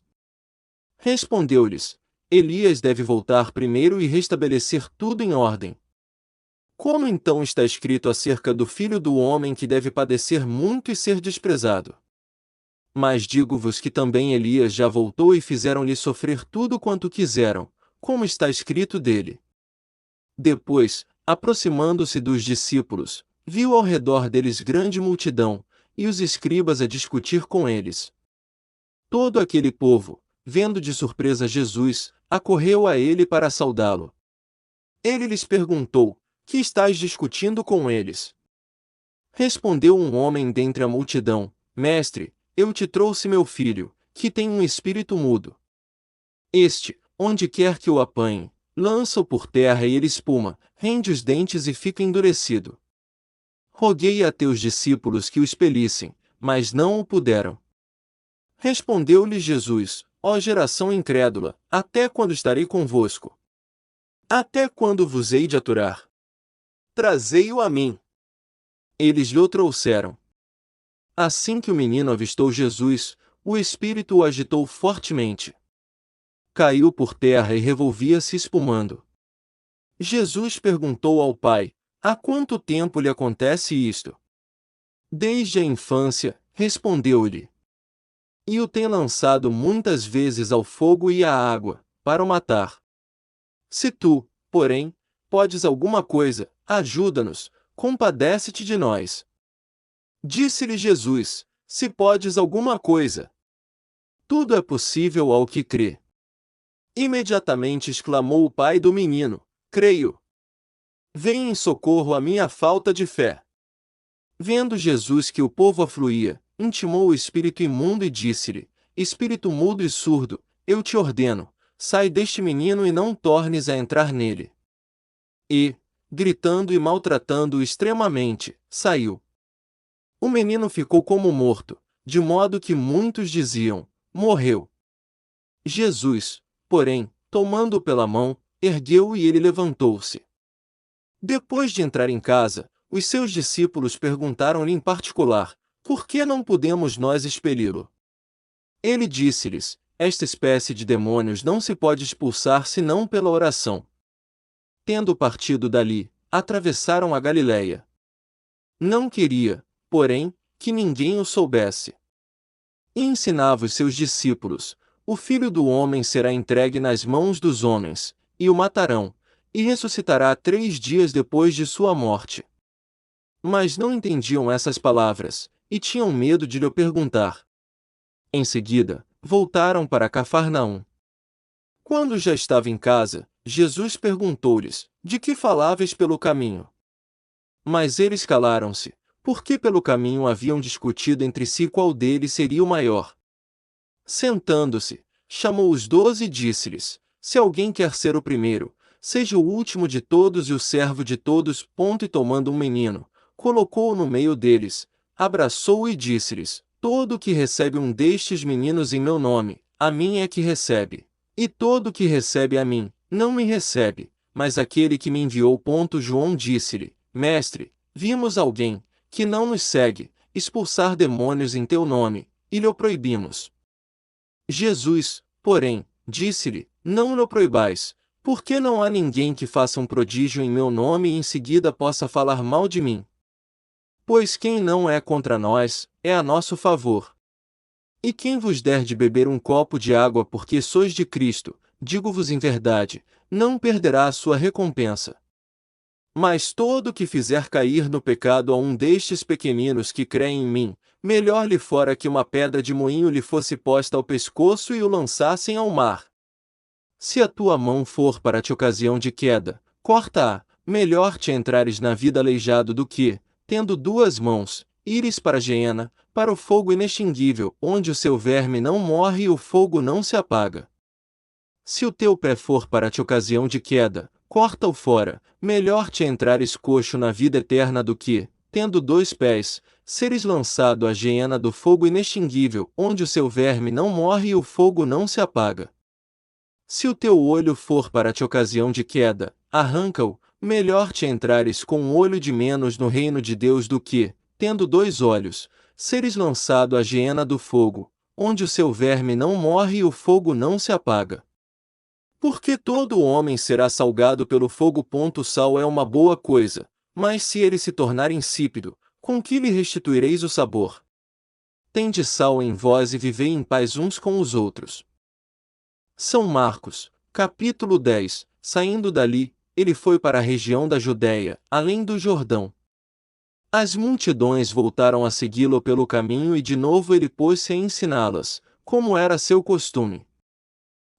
Respondeu-lhes, Elias deve voltar primeiro e restabelecer tudo em ordem. Como então está escrito acerca do Filho do Homem que deve padecer muito e ser desprezado? Mas digo-vos que também Elias já voltou e fizeram-lhe sofrer tudo quanto quiseram, como está escrito dele. Depois, aproximando-se dos discípulos, viu ao redor deles grande multidão, e os escribas a discutir com eles. Todo aquele povo, vendo de surpresa Jesus, acorreu a ele para saudá-lo. Ele lhes perguntou: Que estáis discutindo com eles? Respondeu um homem dentre a multidão: Mestre, eu te trouxe meu filho, que tem um espírito mudo. Este, onde quer que o apanhe, lança-o por terra e ele espuma, rende os dentes e fica endurecido. Roguei a teus discípulos que o expelissem, mas não o puderam. Respondeu-lhe Jesus: Ó geração incrédula, até quando estarei convosco? Até quando vos hei de aturar? Trazei-o a mim. Eles lhe o trouxeram. Assim que o menino avistou Jesus, o espírito o agitou fortemente. Caiu por terra e revolvia-se espumando. Jesus perguntou ao pai: Há quanto tempo lhe acontece isto? Desde a infância, respondeu-lhe. E o tem lançado muitas vezes ao fogo e à água, para o matar. Se tu, porém, podes alguma coisa, ajuda-nos, compadece-te de nós. Disse-lhe Jesus: Se podes alguma coisa, tudo é possível ao que crê. Imediatamente exclamou o pai do menino: Creio. Vem em socorro à minha falta de fé. Vendo Jesus que o povo afluía, intimou o espírito imundo e disse-lhe: Espírito mudo e surdo, eu te ordeno, sai deste menino e não tornes a entrar nele. E, gritando e maltratando-o extremamente, saiu. O menino ficou como morto, de modo que muitos diziam: Morreu. Jesus, porém, tomando-o pela mão, ergueu-o e ele levantou-se. Depois de entrar em casa, os seus discípulos perguntaram-lhe em particular: Por que não podemos nós expeli-lo? Ele disse-lhes: Esta espécie de demônios não se pode expulsar senão pela oração. Tendo partido dali, atravessaram a Galiléia. Não queria, porém, que ninguém o soubesse. E ensinava os seus discípulos: O Filho do Homem será entregue nas mãos dos homens, e o matarão, e ressuscitará 3 dias depois de sua morte. Mas não entendiam essas palavras, e tinham medo de lhe perguntar. Em seguida, voltaram para Cafarnaum. Quando já estava em casa, Jesus perguntou-lhes: De que faláveis pelo caminho? Mas eles calaram-se, porque pelo caminho haviam discutido entre si qual deles seria o maior. Sentando-se, chamou os 12 e disse-lhes: Se alguém quer ser o primeiro, seja o último de todos e o servo de todos. E tomando um menino, colocou-o no meio deles, abraçou-o e disse-lhes: Todo o que recebe um destes meninos em meu nome, a mim é que recebe. E todo o que recebe a mim, não me recebe, mas aquele que me enviou. João disse-lhe: Mestre, vimos alguém, que não nos segue, expulsar demônios em teu nome, e lhe o proibimos. Jesus, porém, disse-lhe: Não lhe proibais, porque não há ninguém que faça um prodígio em meu nome e em seguida possa falar mal de mim. Pois quem não é contra nós, é a nosso favor. E quem vos der de beber um copo de água porque sois de Cristo, digo-vos em verdade, não perderá a sua recompensa. Mas todo o que fizer cair no pecado a um destes pequeninos que creem em mim, melhor lhe fora que uma pedra de moinho lhe fosse posta ao pescoço e o lançassem ao mar. Se a tua mão for para te ocasião de queda, corta-a, melhor te entrares na vida aleijado do que, tendo 2 mãos, ires para a geena, para o fogo inextinguível, onde o seu verme não morre e o fogo não se apaga. Se o teu pé for para te ocasião de queda, corta-o fora, melhor te entrares coxo na vida eterna do que, tendo 2 pés, seres lançado à geena do fogo inextinguível, onde o seu verme não morre e o fogo não se apaga. Se o teu olho for para te ocasião de queda, arranca-o, melhor te entrares com um olho de menos no reino de Deus do que, tendo 2 olhos, seres lançado à geena do fogo, onde o seu verme não morre e o fogo não se apaga. Porque todo homem será salgado pelo fogo. O sal é uma boa coisa, mas se ele se tornar insípido, com que lhe restituireis o sabor? Tende sal em vós e vivei em paz uns com os outros. São Marcos, capítulo 10. Saindo dali, ele foi para a região da Judéia, além do Jordão. As multidões voltaram a segui-lo pelo caminho e de novo ele pôs-se a ensiná-las, como era seu costume.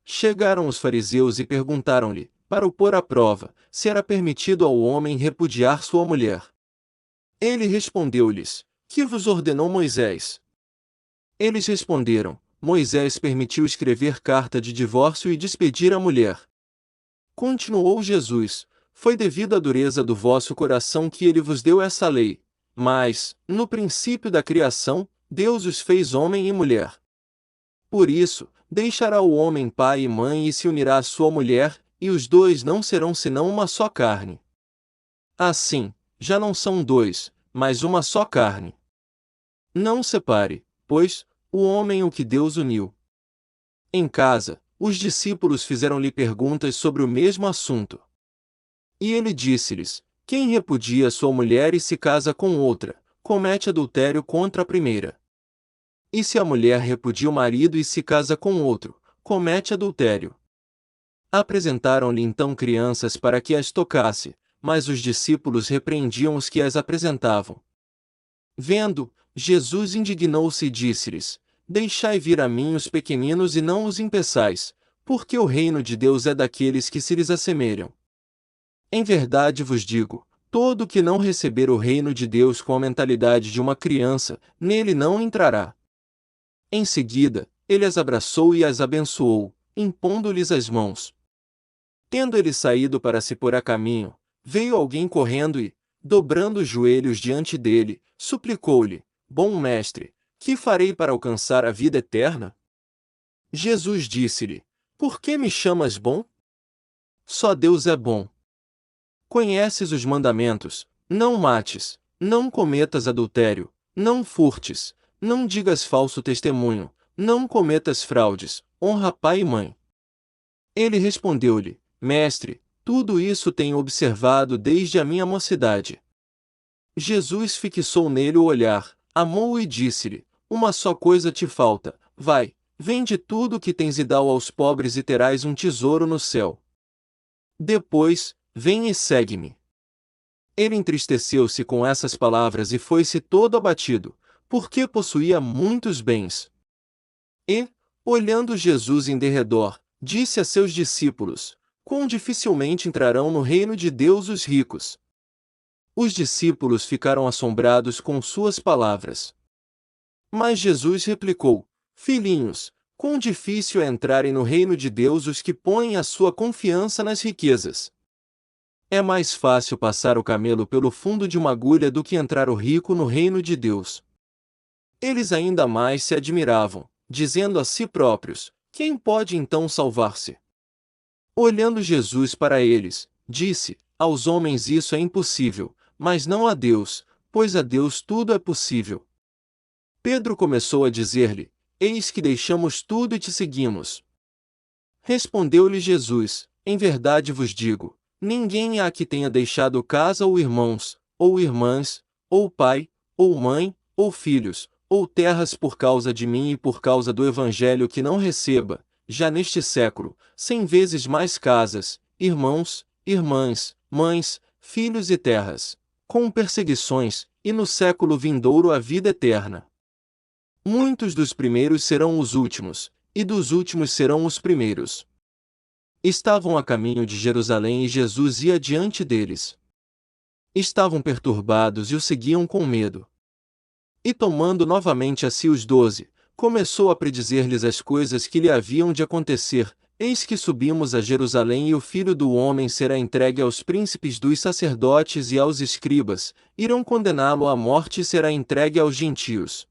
Chegaram os fariseus e perguntaram-lhe, para o pôr à prova, se era permitido ao homem repudiar sua mulher. Ele respondeu-lhes: Que vos ordenou Moisés? Eles responderam: Moisés permitiu escrever carta de divórcio e despedir a mulher. Continuou Jesus: Foi devido à dureza do vosso coração que ele vos deu essa lei. Mas, no princípio da criação, Deus os fez homem e mulher. Por isso, deixará o homem pai e mãe e se unirá à sua mulher, e os dois não serão senão uma só carne. Assim, já não são dois, mas uma só carne. Não separe, pois, o homem o que Deus uniu. Em casa, os discípulos fizeram-lhe perguntas sobre o mesmo assunto. E ele disse-lhes: Quem repudia sua mulher e se casa com outra, comete adultério contra a primeira. E se a mulher repudia o marido e se casa com outro, comete adultério. Apresentaram-lhe então crianças para que as tocasse, mas os discípulos repreendiam os que as apresentavam. Vendo, Jesus indignou-se e disse-lhes: Deixai vir a mim os pequeninos e não os impeçais, porque o reino de Deus é daqueles que se lhes assemelham. Em verdade vos digo, todo o que não receber o reino de Deus com a mentalidade de uma criança, nele não entrará. Em seguida, ele as abraçou e as abençoou, impondo-lhes as mãos. Tendo ele saído para se pôr a caminho, veio alguém correndo e, dobrando os joelhos diante dele, suplicou-lhe: Bom mestre, que farei para alcançar a vida eterna? Jesus disse-lhe: Por que me chamas bom? Só Deus é bom. Conheces os mandamentos: não mates, não cometas adultério, não furtes, não digas falso testemunho, não cometas fraudes, honra pai e mãe. Ele respondeu-lhe: Mestre, tudo isso tenho observado desde a minha mocidade. Jesus fixou nele o olhar, amou-o e disse-lhe: Uma só coisa te falta, vai, vende tudo o que tens e dá-o aos pobres e terás um tesouro no céu. Depois, vem e segue-me. Ele entristeceu-se com essas palavras e foi-se todo abatido, porque possuía muitos bens. E, olhando Jesus em derredor, disse a seus discípulos: Quão dificilmente entrarão no reino de Deus os ricos. Os discípulos ficaram assombrados com suas palavras. Mas Jesus replicou: Filhinhos, quão difícil é entrarem no reino de Deus os que põem a sua confiança nas riquezas. É mais fácil passar o camelo pelo fundo de uma agulha do que entrar o rico no reino de Deus. Eles ainda mais se admiravam, dizendo a si próprios: Quem pode então salvar-se? Olhando Jesus para eles, disse: Aos homens isso é impossível, mas não a Deus, pois a Deus tudo é possível. Pedro começou a dizer-lhe: Eis que deixamos tudo e te seguimos. Respondeu-lhe Jesus: Em verdade vos digo, ninguém há que tenha deixado casa ou irmãos, ou irmãs, ou pai, ou mãe, ou filhos, ou terras por causa de mim e por causa do Evangelho que não receba, já neste século, 100 vezes mais casas, irmãos, irmãs, mães, filhos e terras, com perseguições, e no século vindouro a vida eterna. Muitos dos primeiros serão os últimos, e dos últimos serão os primeiros. Estavam a caminho de Jerusalém e Jesus ia diante deles. Estavam perturbados e o seguiam com medo. E tomando novamente a si os 12, começou a predizer-lhes as coisas que lhe haviam de acontecer. Eis que subimos a Jerusalém e o Filho do Homem será entregue aos príncipes dos sacerdotes e aos escribas, irão condená-lo à morte e será entregue aos gentios.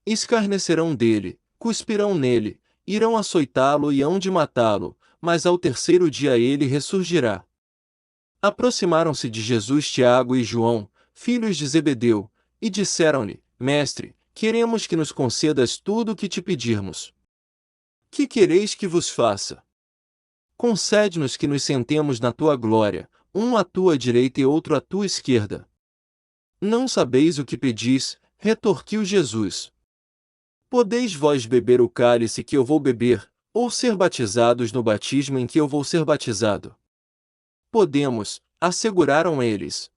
Escarnecerão dele, cuspirão nele, irão açoitá-lo e hão de matá-lo, mas ao terceiro dia ele ressurgirá. Aproximaram-se de Jesus Tiago e João, filhos de Zebedeu, e disseram-lhe: Mestre, queremos que nos concedas tudo o que te pedirmos. Que quereis que vos faça? Concede-nos que nos sentemos na tua glória, um à tua direita e outro à tua esquerda. Não sabeis o que pedis, retorquiu Jesus. Podeis vós beber o cálice que eu vou beber, ou ser batizados no batismo em que eu vou ser batizado? Podemos, asseguraram eles.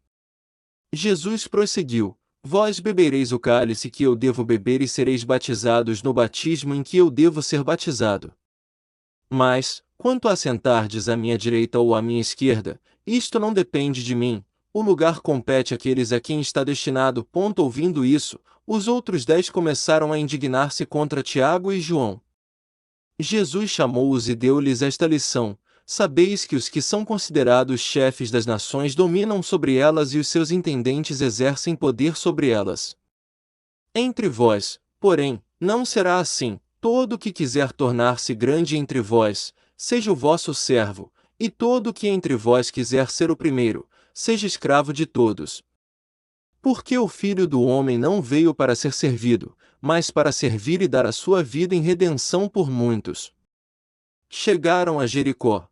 Jesus prosseguiu: Vós bebereis o cálice que eu devo beber e sereis batizados no batismo em que eu devo ser batizado. Mas, quanto a sentardes à minha direita ou à minha esquerda, isto não depende de mim, o lugar compete àqueles a quem está destinado. Ouvindo isso, os outros 10 começaram a indignar-se contra Tiago e João. Jesus chamou-os e deu-lhes esta lição: sabeis que os que são considerados chefes das nações dominam sobre elas e os seus intendentes exercem poder sobre elas. Entre vós, porém, não será assim. Todo o que quiser tornar-se grande entre vós, seja o vosso servo, e todo o que entre vós quiser ser o primeiro, seja escravo de todos. Porque o Filho do Homem não veio para ser servido, mas para servir e dar a sua vida em redenção por muitos. Chegaram a Jericó.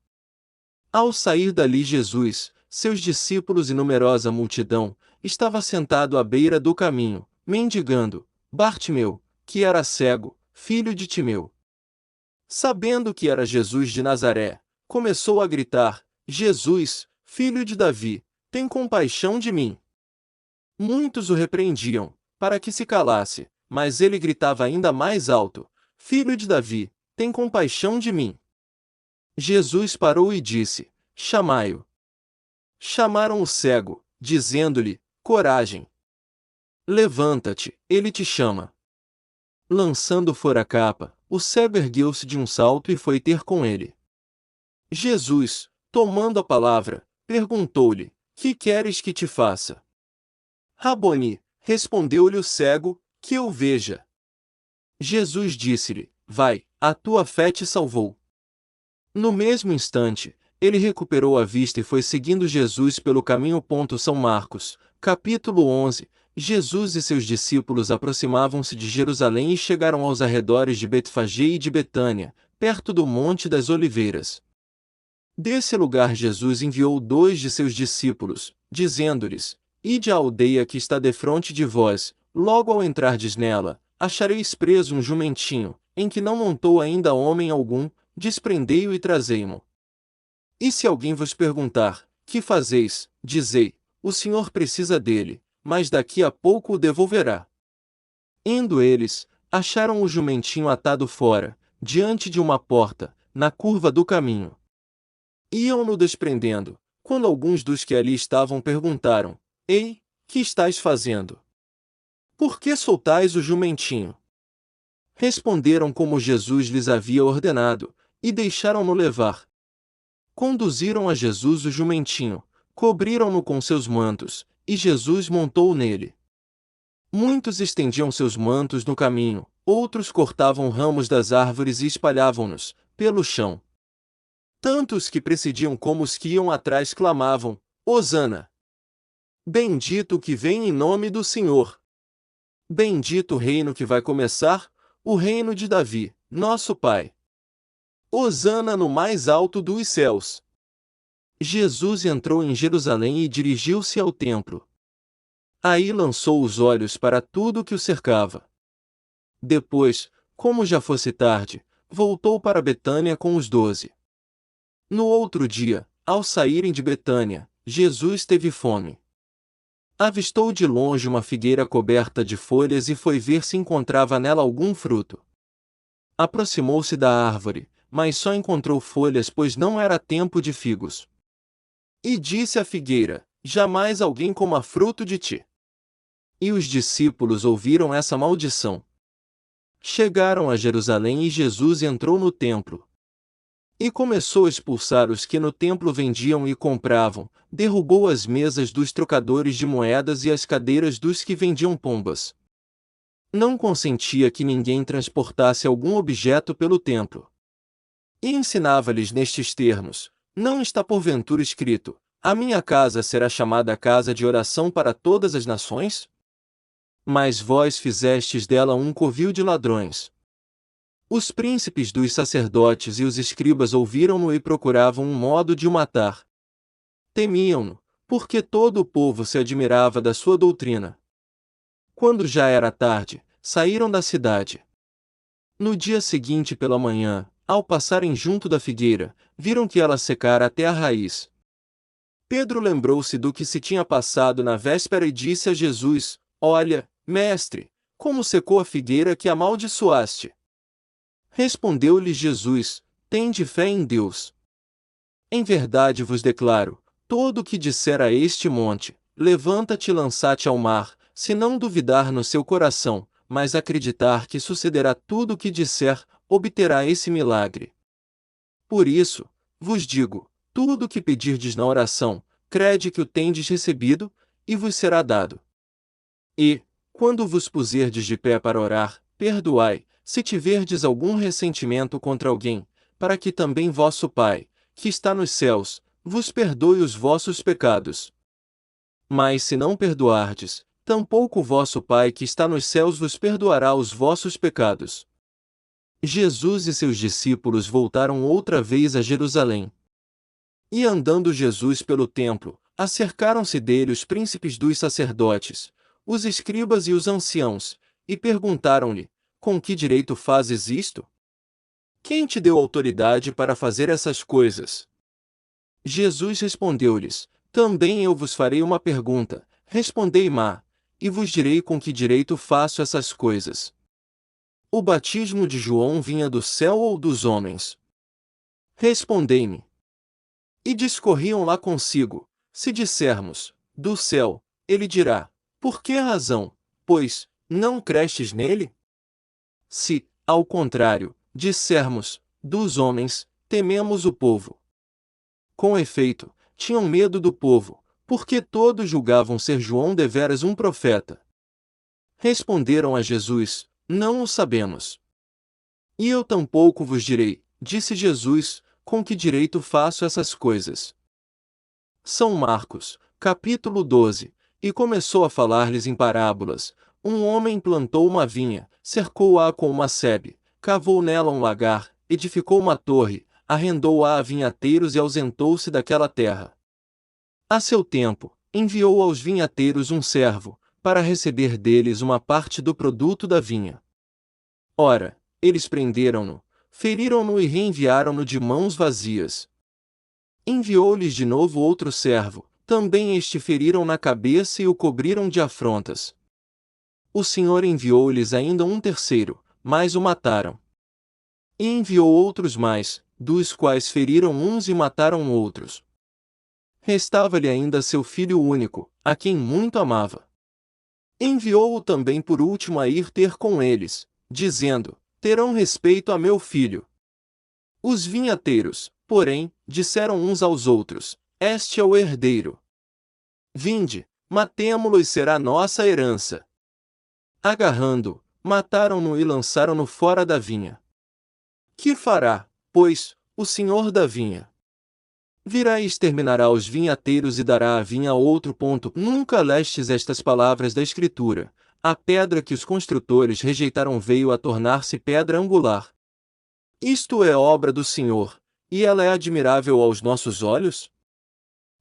Ao sair dali Jesus, seus discípulos e numerosa multidão, estava sentado à beira do caminho, mendigando. Bartimeu, que era cego, filho de Timeu. Sabendo que era Jesus de Nazaré, começou a gritar: Jesus, filho de Davi, tem compaixão de mim. Muitos o repreendiam, para que se calasse, mas ele gritava ainda mais alto: Filho de Davi, tem compaixão de mim. Jesus parou e disse: Chamai-o. Chamaram o cego, dizendo-lhe: Coragem. Levanta-te, ele te chama. Lançando fora a capa, o cego ergueu-se de um salto e foi ter com ele. Jesus, tomando a palavra, perguntou-lhe: Que queres que te faça? Raboni, respondeu-lhe o cego, que eu veja. Jesus disse-lhe: Vai, a tua fé te salvou. No mesmo instante, ele recuperou a vista e foi seguindo Jesus pelo caminho. São Marcos, capítulo 11. Jesus e seus discípulos aproximavam-se de Jerusalém e chegaram aos arredores de Betfagé e de Betânia, perto do Monte das Oliveiras. Desse lugar Jesus enviou 2 de seus discípulos, dizendo-lhes: Ide à aldeia que está defronte de vós, logo ao entrardes nela, achareis preso um jumentinho, em que não montou ainda homem algum, desprendei-o e trazei-mo. E se alguém vos perguntar: Que fazeis? Dizei: O Senhor precisa dele, mas daqui a pouco o devolverá. Indo eles, acharam o jumentinho atado fora, diante de uma porta, na curva do caminho. Iam-no desprendendo, quando alguns dos que ali estavam perguntaram: Ei, que estáis fazendo? Por que soltais o jumentinho? Responderam como Jesus lhes havia ordenado, e deixaram-no levar. Conduziram a Jesus o jumentinho, cobriram-no com seus mantos, e Jesus montou nele. Muitos estendiam seus mantos no caminho, outros cortavam ramos das árvores e espalhavam-nos pelo chão. Tanto os que precediam como os que iam atrás clamavam: Hosana! Bendito o que vem em nome do Senhor! Bendito o reino que vai começar, o reino de Davi, nosso Pai! Hosana no mais alto dos céus! Jesus entrou em Jerusalém e dirigiu-se ao templo. Aí lançou os olhos para tudo o que o cercava. Depois, como já fosse tarde, voltou para Betânia com os 12. No outro dia, ao saírem de Betânia, Jesus teve fome. Avistou de longe uma figueira coberta de folhas e foi ver se encontrava nela algum fruto. Aproximou-se da árvore, mas só encontrou folhas, pois não era tempo de figos. E disse à figueira: Jamais alguém coma fruto de ti. E os discípulos ouviram essa maldição. Chegaram a Jerusalém e Jesus entrou no templo. E começou a expulsar os que no templo vendiam e compravam, derrubou as mesas dos trocadores de moedas e as cadeiras dos que vendiam pombas. Não consentia que ninguém transportasse algum objeto pelo templo. E ensinava-lhes nestes termos: Não está porventura escrito: A minha casa será chamada casa de oração para todas as nações? Mas vós fizestes dela um covil de ladrões. Os príncipes dos sacerdotes e os escribas ouviram-no e procuravam um modo de o matar. Temiam-no, porque todo o povo se admirava da sua doutrina. Quando já era tarde, saíram da cidade. No dia seguinte pela manhã, ao passarem junto da figueira, viram que ela secara até a raiz. Pedro lembrou-se do que se tinha passado na véspera e disse a Jesus: Olha, mestre, como secou a figueira que amaldiçoaste. Respondeu-lhe Jesus: tende fé em Deus. Em verdade vos declaro, todo o que disser a este monte, levanta-te e lança-te ao mar, se não duvidar no seu coração, mas acreditar que sucederá tudo o que disser, obterá esse milagre. Por isso, vos digo, tudo o que pedirdes na oração, crede que o tendes recebido, e vos será dado. E, quando vos puserdes de pé para orar, perdoai, se tiverdes algum ressentimento contra alguém, para que também vosso Pai, que está nos céus, vos perdoe os vossos pecados. Mas se não perdoardes, tampouco vosso Pai que está nos céus vos perdoará os vossos pecados. Jesus e seus discípulos voltaram outra vez a Jerusalém. E andando Jesus pelo templo, acercaram-se dele os príncipes dos sacerdotes, os escribas e os anciãos, e perguntaram-lhe: com que direito fazes isto? Quem te deu autoridade para fazer essas coisas? Jesus respondeu-lhes: também eu vos farei uma pergunta, respondei-ma, e vos direi com que direito faço essas coisas. O batismo de João vinha do céu ou dos homens? Respondei-me. E discorriam lá consigo: se dissermos, do céu, ele dirá: por que razão, pois, não crestes nele? Se, ao contrário, dissermos, dos homens, tememos o povo. Com efeito, tinham medo do povo, porque todos julgavam ser João deveras um profeta. Responderam a Jesus: não o sabemos. E eu tampouco vos direi, disse Jesus, com que direito faço essas coisas. São Marcos, capítulo 12, e começou a falar-lhes em parábolas. Um homem plantou uma vinha, cercou-a com uma sebe, cavou nela um lagar, edificou uma torre, arrendou-a a vinhateiros e ausentou-se daquela terra. A seu tempo, enviou aos vinhateiros um servo, para receber deles uma parte do produto da vinha. Ora, eles prenderam-no, feriram-no e reenviaram-no de mãos vazias. Enviou-lhes de novo outro servo, também este feriram na cabeça e o cobriram de afrontas. O Senhor enviou-lhes ainda um terceiro, mas o mataram. E enviou outros mais, dos quais feriram uns e mataram outros. Restava-lhe ainda seu filho único, a quem muito amava. Enviou-o também por último a ir ter com eles, dizendo: terão respeito a meu filho. Os vinhateiros, porém, disseram uns aos outros: este é o herdeiro. Vinde, matemo-lo e será nossa herança. Agarrando-o, mataram-no e lançaram-no fora da vinha. Que fará, pois, o senhor da vinha? Virá e exterminará os vinhateiros e dará a vinha a outro. Nunca lestes estas palavras da Escritura: a pedra que os construtores rejeitaram veio a tornar-se pedra angular. Isto é obra do Senhor, e ela é admirável aos nossos olhos?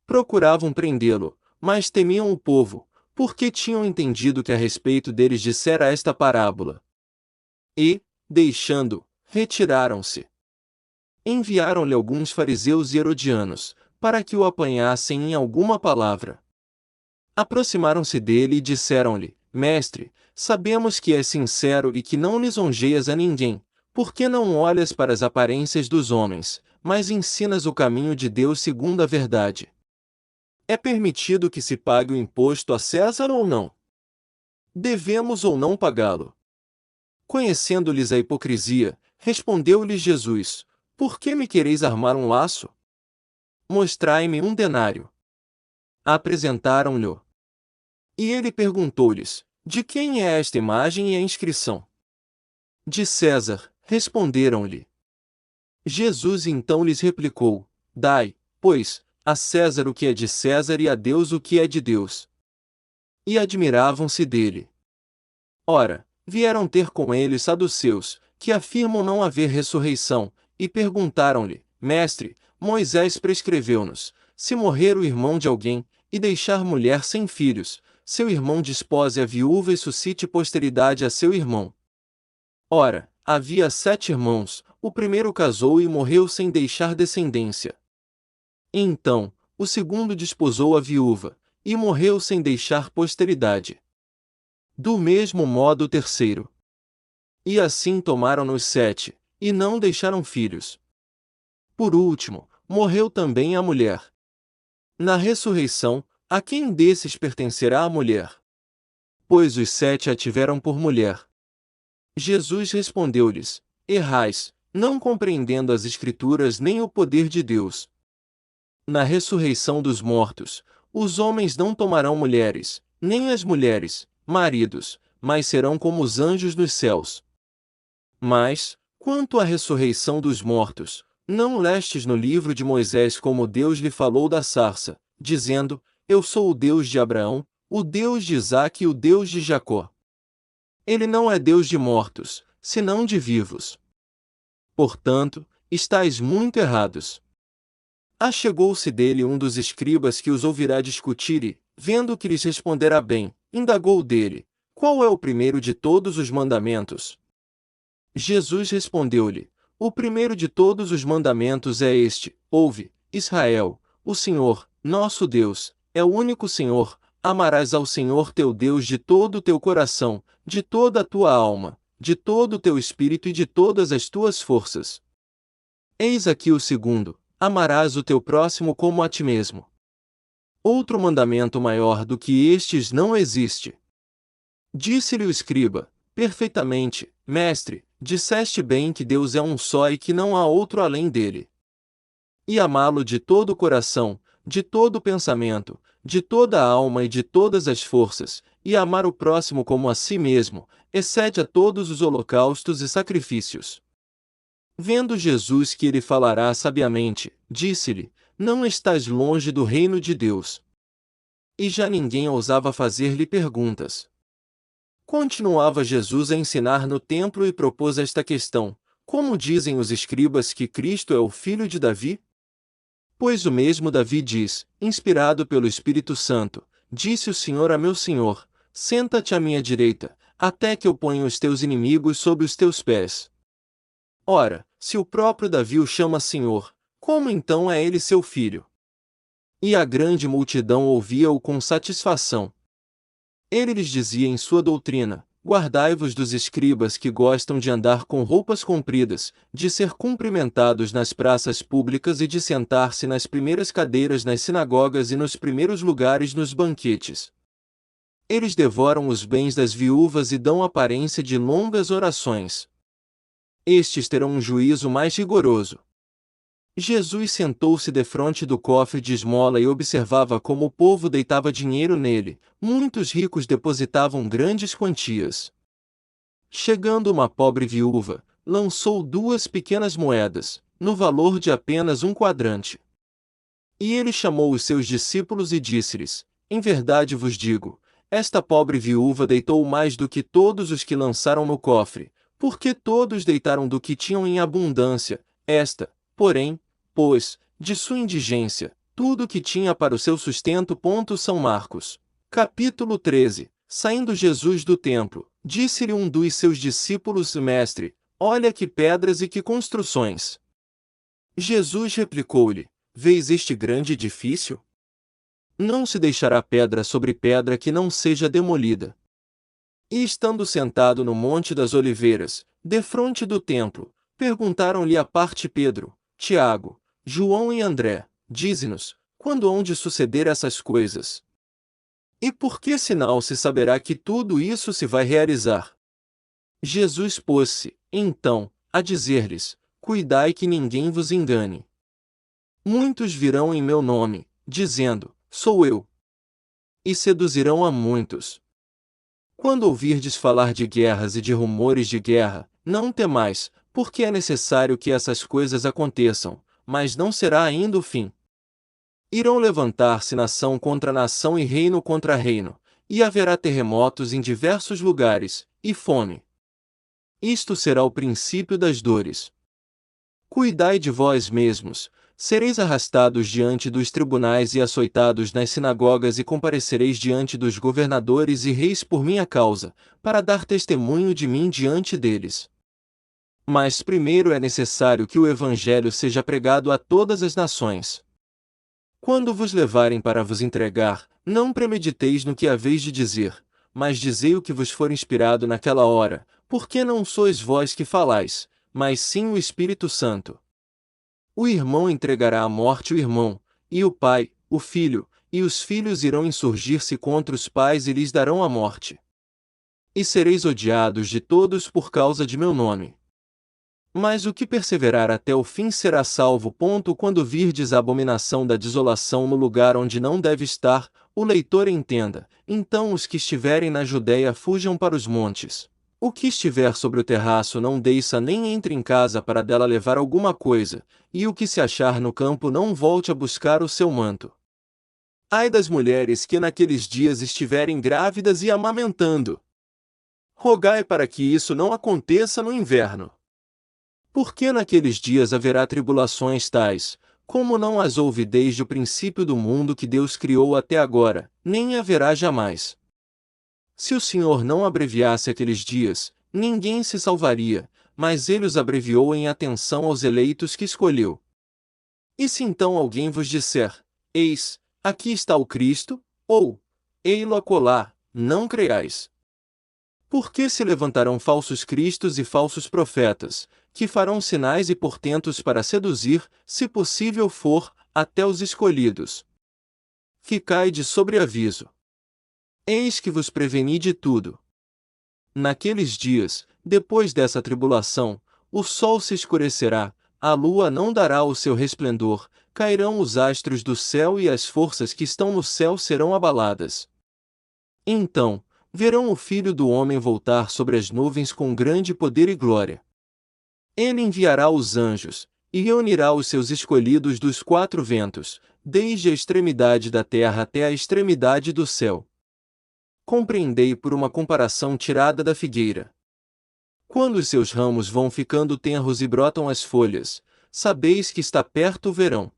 Procuravam prendê-lo, mas temiam o povo, porque tinham entendido que a respeito deles dissera esta parábola. E, deixando, retiraram-se. Enviaram-lhe alguns fariseus e herodianos, para que o apanhassem em alguma palavra. Aproximaram-se dele e disseram-lhe: Mestre, sabemos que és sincero e que não lisonjeias a ninguém, por que não olhas para as aparências dos homens, mas ensinas o caminho de Deus segundo a verdade? É permitido que se pague o imposto a César ou não? Devemos ou não pagá-lo? Conhecendo-lhes a hipocrisia, respondeu-lhes Jesus: por que me quereis armar um laço? Mostrai-me um denário. Apresentaram-lhe. E ele perguntou-lhes: de quem é esta imagem e a inscrição? De César, responderam-lhe. Jesus então lhes replicou: dai, pois, a César o que é de César e a Deus o que é de Deus. E admiravam-se dele. Ora, vieram ter com ele saduceus, que afirmam não haver ressurreição, e perguntaram-lhe: Mestre, Moisés prescreveu-nos, se morrer o irmão de alguém, e deixar mulher sem filhos, seu irmão despose a viúva e suscite posteridade a seu irmão. Ora, havia 7 irmãos, o primeiro casou e morreu sem deixar descendência. Então, o segundo desposou a viúva, e morreu sem deixar posteridade. Do mesmo modo o terceiro. E assim tomaram-nos 7, e não deixaram filhos. Por último, morreu também a mulher. Na ressurreição, a quem desses pertencerá a mulher? Pois os 7 a tiveram por mulher. Jesus respondeu-lhes: Errais, não compreendendo as Escrituras nem o poder de Deus. Na ressurreição dos mortos, os homens não tomarão mulheres, nem as mulheres, maridos, mas serão como os anjos nos céus. Mas, quanto à ressurreição dos mortos, não lestes no livro de Moisés como Deus lhe falou da sarça, dizendo: Eu sou o Deus de Abraão, o Deus de Isaque e o Deus de Jacó. Ele não é Deus de mortos, senão de vivos. Portanto, estáis muito errados. Achegou-se dele um dos escribas que os ouvirá discutir e, vendo que lhes responderá bem, indagou dele: Qual é o primeiro de todos os mandamentos? Jesus respondeu-lhe: O primeiro de todos os mandamentos é este: Ouve, Israel, o Senhor, nosso Deus, é o único Senhor. Amarás ao Senhor teu Deus de todo o teu coração, de toda a tua alma, de todo o teu espírito e de todas as tuas forças. Eis aqui o segundo: amarás o teu próximo como a ti mesmo. Outro mandamento maior do que estes não existe. Disse-lhe o escriba: Perfeitamente, mestre, disseste bem que Deus é um só e que não há outro além dele. E amá-lo de todo o coração, de todo o pensamento, de toda a alma e de todas as forças, e amar o próximo como a si mesmo, excede a todos os holocaustos e sacrifícios. Vendo Jesus que ele falará sabiamente, disse-lhe: Não estás longe do reino de Deus. E já ninguém ousava fazer-lhe perguntas. Continuava Jesus a ensinar no templo e propôs esta questão: Como dizem os escribas que Cristo é o filho de Davi? Pois o mesmo Davi diz, inspirado pelo Espírito Santo: Disse o Senhor a meu Senhor: Senta-te à minha direita, até que eu ponha os teus inimigos sob os teus pés. Ora, se o próprio Davi o chama Senhor, como então é ele seu filho? E a grande multidão ouvia-o com satisfação. Ele lhes dizia em sua doutrina: Guardai-vos dos escribas que gostam de andar com roupas compridas, de ser cumprimentados nas praças públicas e de sentar-se nas primeiras cadeiras nas sinagogas e nos primeiros lugares nos banquetes. Eles devoram os bens das viúvas e dão aparência de longas orações. Estes terão um juízo mais rigoroso. Jesus sentou-se defronte do cofre de esmola e observava como o povo deitava dinheiro nele. Muitos ricos depositavam grandes quantias. Chegando uma pobre viúva, lançou 2 pequenas moedas, no valor de apenas um quadrante. E ele chamou os seus discípulos e disse-lhes: Em verdade vos digo, esta pobre viúva deitou mais do que todos os que lançaram no cofre, porque todos deitaram do que tinham em abundância, esta, porém, pois, de sua indigência, tudo o que tinha para o seu sustento. São Marcos, capítulo 13. Saindo Jesus do templo, disse-lhe um dos seus discípulos: Mestre, olha que pedras e que construções. Jesus replicou-lhe: Vês este grande edifício? Não se deixará pedra sobre pedra que não seja demolida. E estando sentado no Monte das Oliveiras, defronte do templo, perguntaram-lhe à parte Pedro, Tiago, João e André: Dize-nos, quando hão de suceder essas coisas? E por que sinal se saberá que tudo isso se vai realizar? Jesus pôs-se, então, a dizer-lhes: Cuidai que ninguém vos engane. Muitos virão em meu nome, dizendo: Sou eu. E seduzirão a muitos. Quando ouvirdes falar de guerras e de rumores de guerra, não temais, porque é necessário que essas coisas aconteçam, mas não será ainda o fim. Irão levantar-se nação contra nação e reino contra reino, e haverá terremotos em diversos lugares, e fome. Isto será o princípio das dores. Cuidai de vós mesmos, sereis arrastados diante dos tribunais e açoitados nas sinagogas e comparecereis diante dos governadores e reis por minha causa, para dar testemunho de mim diante deles. Mas primeiro é necessário que o Evangelho seja pregado a todas as nações. Quando vos levarem para vos entregar, não premediteis no que haveis de dizer, mas dizei o que vos for inspirado naquela hora, porque não sois vós que falais, mas sim o Espírito Santo. O irmão entregará à morte o irmão, e o pai, o filho, e os filhos irão insurgir-se contra os pais e lhes darão a morte. E sereis odiados de todos por causa de meu nome. Mas o que perseverar até o fim será salvo. Quando virdes a abominação da desolação no lugar onde não deve estar, o leitor entenda, então os que estiverem na Judéia fujam para os montes. O que estiver sobre o terraço não desça nem entre em casa para dela levar alguma coisa, e o que se achar no campo não volte a buscar o seu manto. Ai das mulheres que naqueles dias estiverem grávidas e amamentando! Rogai para que isso não aconteça no inverno. Porque naqueles dias haverá tribulações tais, como não as houve desde o princípio do mundo que Deus criou até agora, nem haverá jamais. Se o Senhor não abreviasse aqueles dias, ninguém se salvaria, mas ele os abreviou em atenção aos eleitos que escolheu. E se então alguém vos disser, eis, aqui está o Cristo, ou, ei-lo acolá, não creiais. Porque se levantarão falsos cristos e falsos profetas, que farão sinais e portentos para seduzir, se possível for, até os escolhidos. Ficai de sobreaviso. Eis que vos preveni de tudo. Naqueles dias, depois dessa tribulação, o sol se escurecerá, a lua não dará o seu resplendor, cairão os astros do céu e as forças que estão no céu serão abaladas. Então, verão o Filho do Homem voltar sobre as nuvens com grande poder e glória. Ele enviará os anjos, e reunirá os seus escolhidos dos quatro ventos, desde a extremidade da terra até a extremidade do céu. Compreendei por uma comparação tirada da figueira. Quando os seus ramos vão ficando tenros e brotam as folhas, sabeis que está perto o verão.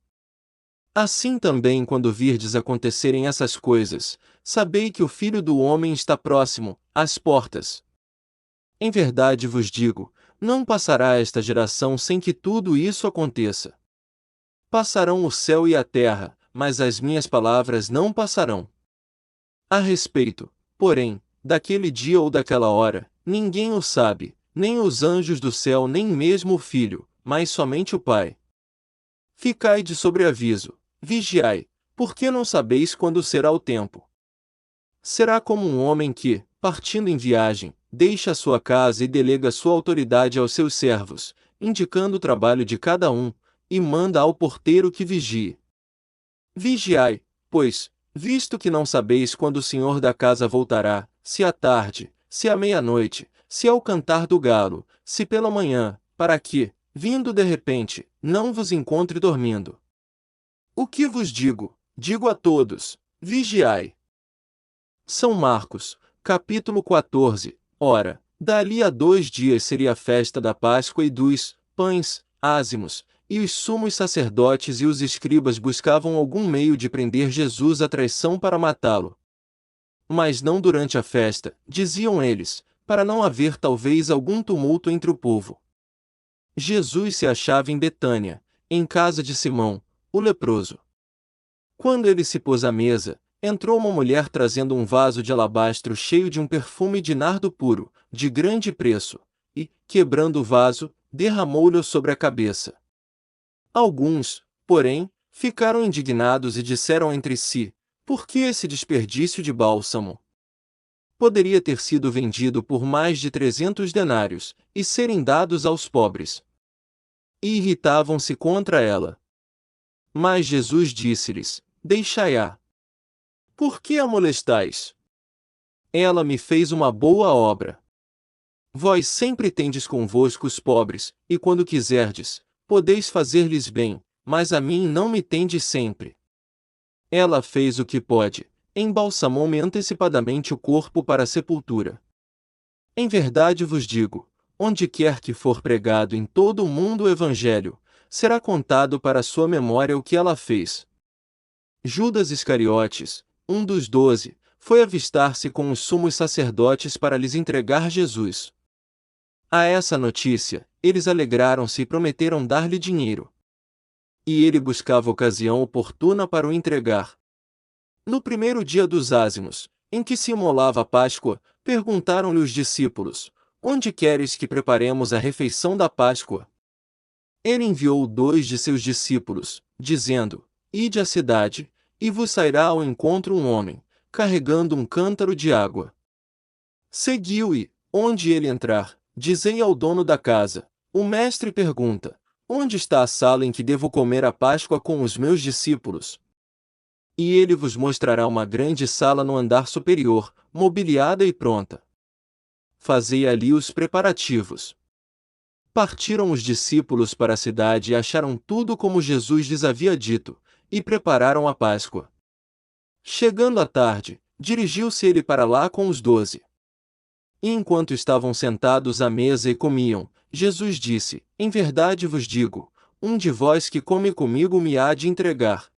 Assim também quando virdes acontecerem essas coisas, sabei que o Filho do Homem está próximo, às portas. Em verdade vos digo, não passará esta geração sem que tudo isso aconteça. Passarão o céu e a terra, mas as minhas palavras não passarão. A respeito, porém, daquele dia ou daquela hora, ninguém o sabe, nem os anjos do céu nem mesmo o Filho, mas somente o Pai. Ficai de sobreaviso, vigiai, porque não sabeis quando será o tempo. Será como um homem que, partindo em viagem, deixa a sua casa e delega sua autoridade aos seus servos, indicando o trabalho de cada um, e manda ao porteiro que vigie. Vigiai, pois, visto que não sabeis quando o Senhor da casa voltará, se à tarde, se à meia-noite, se ao cantar do galo, se pela manhã, para que, vindo de repente, não vos encontre dormindo. O que vos digo, digo a todos, vigiai. São Marcos, capítulo 14. Ora, dali a 2 dias seria a festa da Páscoa e dos pães ázimos, e os sumos sacerdotes e os escribas buscavam algum meio de prender Jesus à traição para matá-lo. Mas não durante a festa, diziam eles, para não haver talvez algum tumulto entre o povo. Jesus se achava em Betânia, em casa de Simão, o leproso. Quando ele se pôs à mesa, entrou uma mulher trazendo um vaso de alabastro cheio de um perfume de nardo puro, de grande preço, e, quebrando o vaso, derramou-lhe sobre a cabeça. Alguns, porém, ficaram indignados e disseram entre si, por que esse desperdício de bálsamo? Poderia ter sido vendido por mais de 300 denários, e serem dados aos pobres. E irritavam-se contra ela. Mas Jesus disse-lhes, deixai-a. Por que a molestais? Ela me fez uma boa obra. Vós sempre tendes convosco os pobres, e quando quiserdes, podeis fazer-lhes bem, mas a mim não me tendes sempre. Ela fez o que pode, embalsamou-me antecipadamente o corpo para a sepultura. Em verdade vos digo, onde quer que for pregado em todo o mundo o Evangelho, será contado para sua memória o que ela fez. Judas Iscariotes, um dos 12, foi avistar-se com os sumos sacerdotes para lhes entregar Jesus. A essa notícia, eles alegraram-se e prometeram dar-lhe dinheiro. E ele buscava ocasião oportuna para o entregar. No primeiro dia dos ázimos, em que se imolava a Páscoa, perguntaram-lhe os discípulos, onde queres que preparemos a refeição da Páscoa? Ele enviou 2 de seus discípulos, dizendo: Ide à cidade, e vos sairá ao encontro um homem, carregando um cântaro de água. Seguiu e, onde ele entrar, dizei ao dono da casa: O mestre pergunta: Onde está a sala em que devo comer a Páscoa com os meus discípulos? E ele vos mostrará uma grande sala no andar superior, mobiliada e pronta. Fazei ali os preparativos. Partiram os discípulos para a cidade e acharam tudo como Jesus lhes havia dito, e prepararam a Páscoa. Chegando à tarde, dirigiu-se ele para lá com os 12. E enquanto estavam sentados à mesa e comiam, Jesus disse: Em verdade vos digo, um de vós que come comigo me há de entregar.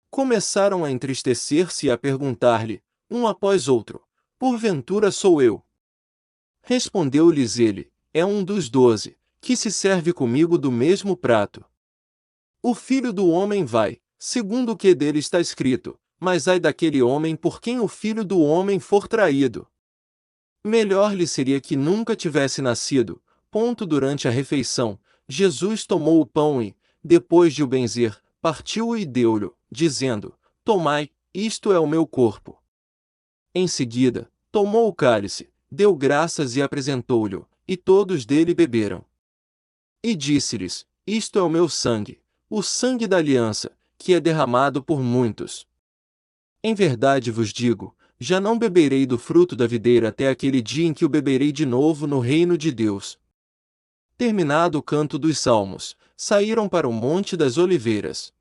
Começaram a entristecer-se e a perguntar-lhe, um após outro: Porventura sou eu? Respondeu-lhes ele: É um dos 12, que se serve comigo do mesmo prato. O Filho do Homem vai, segundo o que dele está escrito, mas ai daquele homem por quem o Filho do Homem for traído. Melhor lhe seria que nunca tivesse nascido. Durante a refeição, Jesus tomou o pão e, depois de o benzer, partiu-o e deu-lhe, dizendo: Tomai, isto é o meu corpo. Em seguida, tomou o cálice, deu graças e apresentou-lhe, e todos dele beberam. E disse-lhes: Isto é o meu sangue, o sangue da aliança, que é derramado por muitos. Em verdade vos digo, já não beberei do fruto da videira até aquele dia em que o beberei de novo no reino de Deus. Terminado o canto dos salmos, saíram para o Monte das Oliveiras.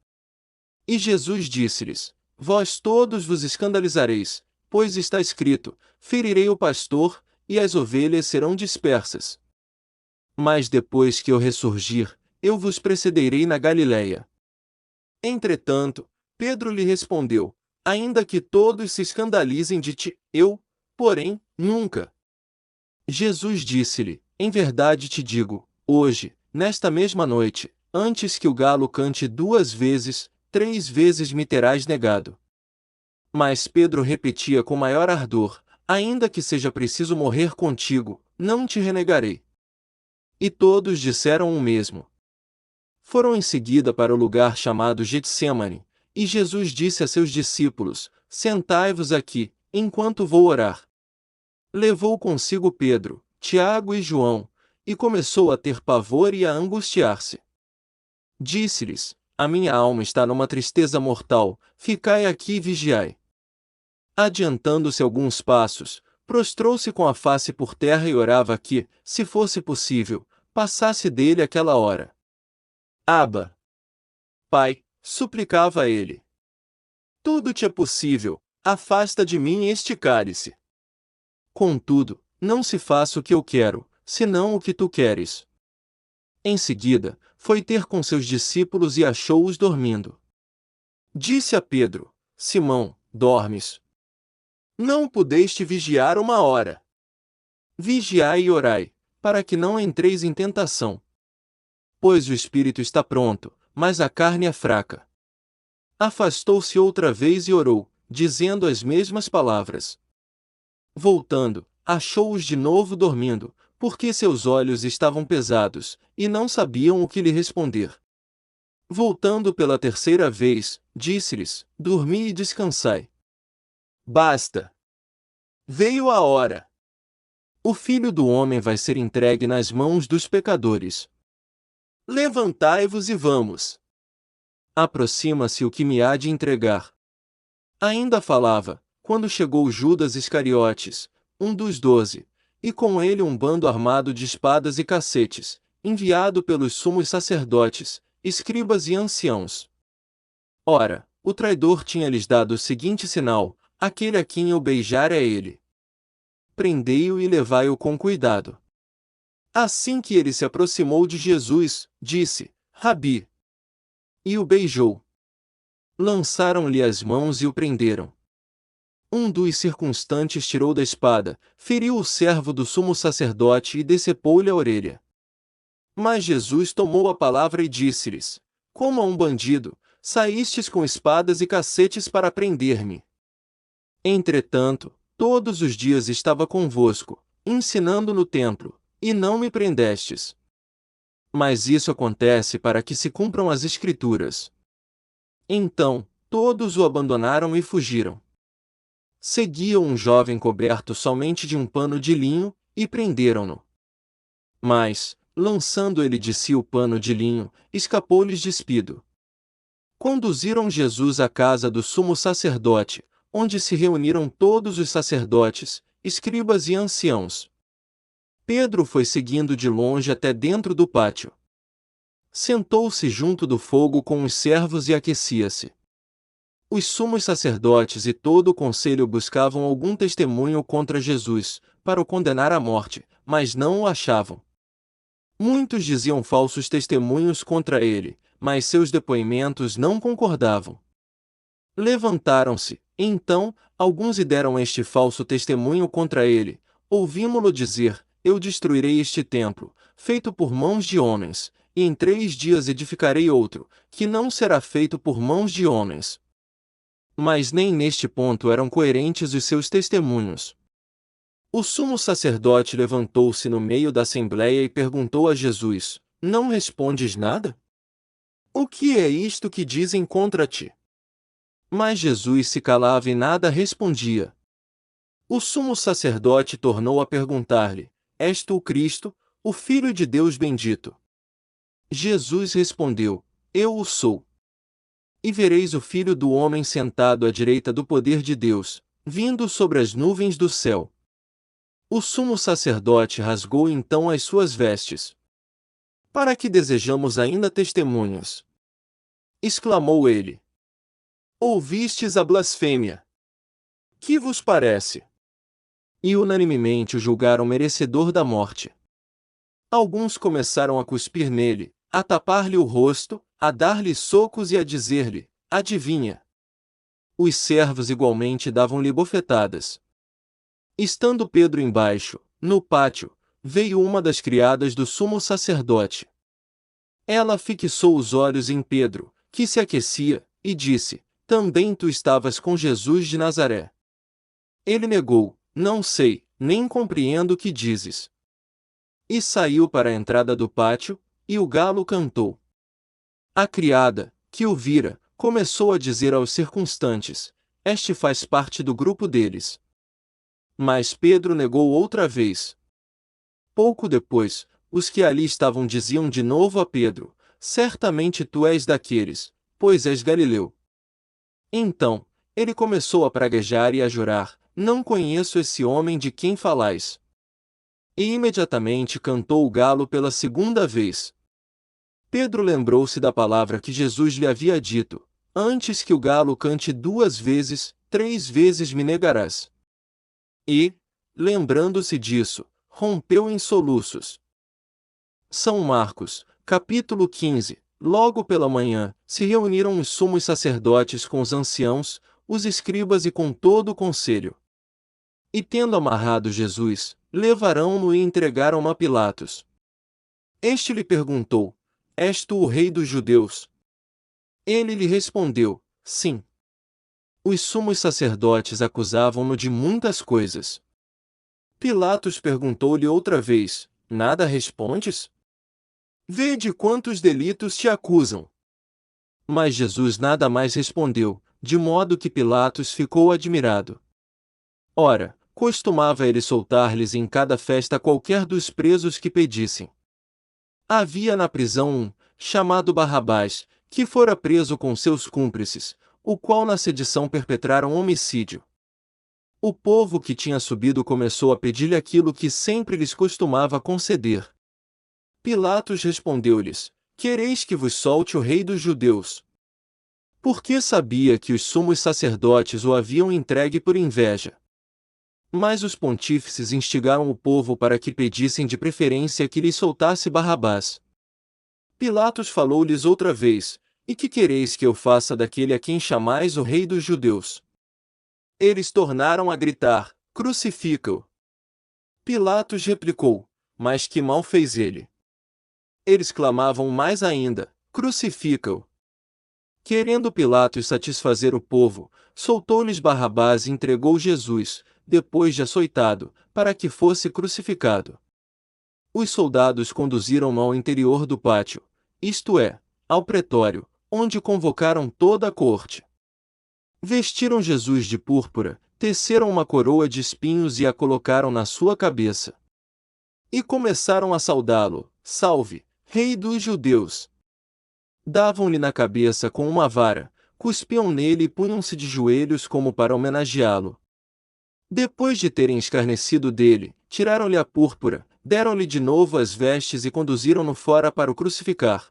E Jesus disse-lhes: Vós todos vos escandalizareis, pois está escrito: Ferirei o pastor, e as ovelhas serão dispersas. Mas depois que eu ressurgir, eu vos precederei na Galiléia. Entretanto, Pedro lhe respondeu: Ainda que todos se escandalizem de ti, eu, porém, nunca. Jesus disse-lhe: Em verdade te digo, hoje, nesta mesma noite, antes que o galo cante 2 vezes, 3 vezes me terás negado. Mas Pedro repetia com maior ardor: Ainda que seja preciso morrer contigo, não te renegarei. E todos disseram o mesmo. Foram em seguida para o lugar chamado Getsêmani, e Jesus disse a seus discípulos: Sentai-vos aqui, enquanto vou orar. Levou consigo Pedro, Tiago e João, e começou a ter pavor e a angustiar-se. Disse-lhes: A minha alma está numa tristeza mortal, ficai aqui e vigiai. Adiantando-se alguns passos, prostrou-se com a face por terra e orava que, se fosse possível, passasse dele aquela hora. Abba, Pai, suplicava ele. Tudo te é possível, afasta de mim este cálice. Contudo, não se faça o que eu quero, senão o que tu queres. Em seguida, foi ter com seus discípulos e achou-os dormindo. Disse a Pedro: Simão, dormes? Não pudeste vigiar 1 hora. Vigiai e orai, para que não entreis em tentação. Pois o espírito está pronto, mas a carne é fraca. Afastou-se outra vez e orou, dizendo as mesmas palavras. Voltando, achou-os de novo dormindo, porque seus olhos estavam pesados, e não sabiam o que lhe responder. Voltando pela 3ª vez, disse-lhes: Dormi e descansai. Basta! Veio a hora. O Filho do Homem vai ser entregue nas mãos dos pecadores. Levantai-vos e vamos. Aproxima-se o que me há de entregar. Ainda falava, quando chegou Judas Iscariotes, um dos 12, e com ele um bando armado de espadas e cacetes, enviado pelos sumos sacerdotes, escribas e anciãos. Ora, o traidor tinha-lhes dado o seguinte sinal: aquele a quem eu beijar é ele. Prendei-o e levai-o com cuidado. Assim que ele se aproximou de Jesus, disse: Rabi. E o beijou. Lançaram-lhe as mãos e o prenderam. Um dos circunstantes tirou da espada, feriu o servo do sumo sacerdote e decepou-lhe a orelha. Mas Jesus tomou a palavra e disse-lhes: Como a um bandido, saístes com espadas e cacetes para prender-me. Entretanto, todos os dias estava convosco, ensinando no templo, e não me prendestes. Mas isso acontece para que se cumpram as Escrituras. Então, todos o abandonaram e fugiram. Seguiam um jovem coberto somente de um pano de linho, e prenderam-no. Mas, lançando ele de si o pano de linho, escapou-lhes despido. Conduziram Jesus à casa do sumo sacerdote, onde se reuniram todos os sacerdotes, escribas e anciãos. Pedro foi seguindo de longe até dentro do pátio. Sentou-se junto do fogo com os servos e aquecia-se. Os sumos sacerdotes e todo o conselho buscavam algum testemunho contra Jesus, para o condenar à morte, mas não o achavam. Muitos diziam falsos testemunhos contra ele, mas seus depoimentos não concordavam. Levantaram-se, então, alguns e deram este falso testemunho contra ele. Ouvimo-lo dizer: Eu destruirei este templo, feito por mãos de homens, e em 3 dias edificarei outro, que não será feito por mãos de homens. Mas nem neste ponto eram coerentes os seus testemunhos. O sumo sacerdote levantou-se no meio da assembleia e perguntou a Jesus: Não respondes nada? O que é isto que dizem contra ti? Mas Jesus se calava e nada respondia. O sumo sacerdote tornou a perguntar-lhe: És tu o Cristo, o Filho de Deus bendito? Jesus respondeu: Eu o sou. E vereis o Filho do Homem sentado à direita do poder de Deus, vindo sobre as nuvens do céu. O sumo sacerdote rasgou então as suas vestes. Para que desejamos ainda testemunhas? Exclamou ele. Ouvistes a blasfêmia. Que vos parece? E unanimemente o julgaram merecedor da morte. Alguns começaram a cuspir nele, a tapar-lhe o rosto, a dar-lhe socos e a dizer-lhe: Adivinha. Os servos igualmente davam-lhe bofetadas. Estando Pedro embaixo, no pátio, veio uma das criadas do sumo sacerdote. Ela fixou os olhos em Pedro, que se aquecia, e disse: Também tu estavas com Jesus de Nazaré. Ele negou: Não sei, nem compreendo o que dizes. E saiu para a entrada do pátio, e o galo cantou. A criada, que o vira, começou a dizer aos circunstantes: Este faz parte do grupo deles. Mas Pedro negou outra vez. Pouco depois, os que ali estavam diziam de novo a Pedro: Certamente tu és daqueles, pois és galileu. Então, ele começou a praguejar e a jurar: Não conheço esse homem de quem falais. E imediatamente cantou o galo pela 2ª vez. Pedro lembrou-se da palavra que Jesus lhe havia dito: Antes que o galo cante 2 vezes, 3 vezes me negarás. E, lembrando-se disso, rompeu em soluços. São Marcos, capítulo 15. Logo pela manhã, se reuniram os sumos sacerdotes com os anciãos, os escribas e com todo o conselho. E tendo amarrado Jesus, levaram-no e entregaram-no a Pilatos. Este lhe perguntou: És tu o rei dos judeus? Ele lhe respondeu: Sim. Os sumos sacerdotes acusavam-no de muitas coisas. Pilatos perguntou-lhe outra vez: Nada respondes? Vê de quantos delitos te acusam. Mas Jesus nada mais respondeu, de modo que Pilatos ficou admirado. Ora, costumava ele soltar-lhes em cada festa qualquer dos presos que pedissem. Havia na prisão um, chamado Barrabás, que fora preso com seus cúmplices, o qual na sedição perpetraram homicídio. O povo que tinha subido começou a pedir-lhe aquilo que sempre lhes costumava conceder. Pilatos respondeu-lhes: Quereis que vos solte o rei dos judeus? Porque sabia que os sumos sacerdotes o haviam entregue por inveja. Mas os pontífices instigaram o povo para que pedissem de preferência que lhes soltasse Barrabás. Pilatos falou-lhes outra vez: E que quereis que eu faça daquele a quem chamais o rei dos judeus? Eles tornaram a gritar: Crucifica-o! Pilatos replicou: Mas que mal fez ele? Eles clamavam mais ainda: Crucifica-o! Querendo Pilatos satisfazer o povo, soltou-lhes Barrabás e entregou Jesus, depois de açoitado, para que fosse crucificado. Os soldados conduziram-no ao interior do pátio, isto é, ao pretório, onde convocaram toda a corte. Vestiram Jesus de púrpura, teceram uma coroa de espinhos e a colocaram na sua cabeça. E começaram a saudá-lo: Salve, Rei dos Judeus! Davam-lhe na cabeça com uma vara, cuspiam nele e punham-se de joelhos como para homenageá-lo. Depois de terem escarnecido dele, tiraram-lhe a púrpura, deram-lhe de novo as vestes e conduziram-no fora para o crucificar.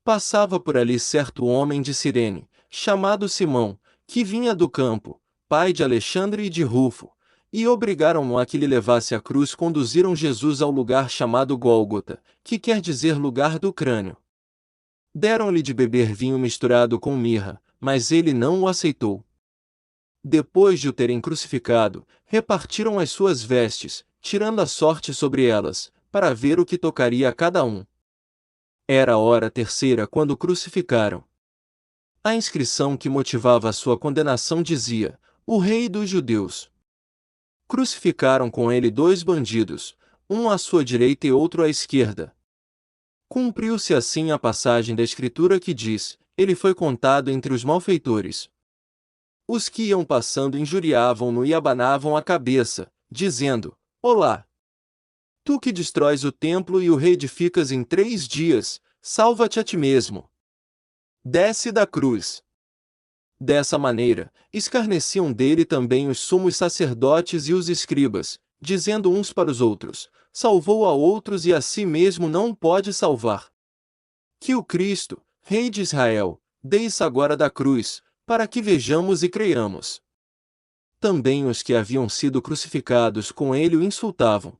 Passava por ali certo homem de Cirene, chamado Simão, que vinha do campo, pai de Alexandre e de Rufo, e obrigaram-no a que lhe levasse a cruz. Conduziram Jesus ao lugar chamado Gólgota, que quer dizer lugar do crânio. Deram-lhe de beber vinho misturado com mirra, mas ele não o aceitou. Depois de o terem crucificado, repartiram as suas vestes, tirando a sorte sobre elas, para ver o que tocaria a cada um. Era a hora terceira quando o crucificaram. A inscrição que motivava a sua condenação dizia: O Rei dos Judeus. Crucificaram com ele 2 bandidos, um à sua direita e outro à esquerda. Cumpriu-se assim a passagem da Escritura que diz: Ele foi contado entre os malfeitores. Os que iam passando injuriavam-no e abanavam a cabeça, dizendo: Olá! Tu que destróis o templo e o reedificas em 3 dias, salva-te a ti mesmo. Desce da cruz. Dessa maneira, escarneciam dele também os sumos sacerdotes e os escribas, dizendo uns para os outros: Salvou a outros e a si mesmo não pode salvar. Que o Cristo, Rei de Israel, desça agora da cruz, para que vejamos e creiamos. Também os que haviam sido crucificados com ele o insultavam.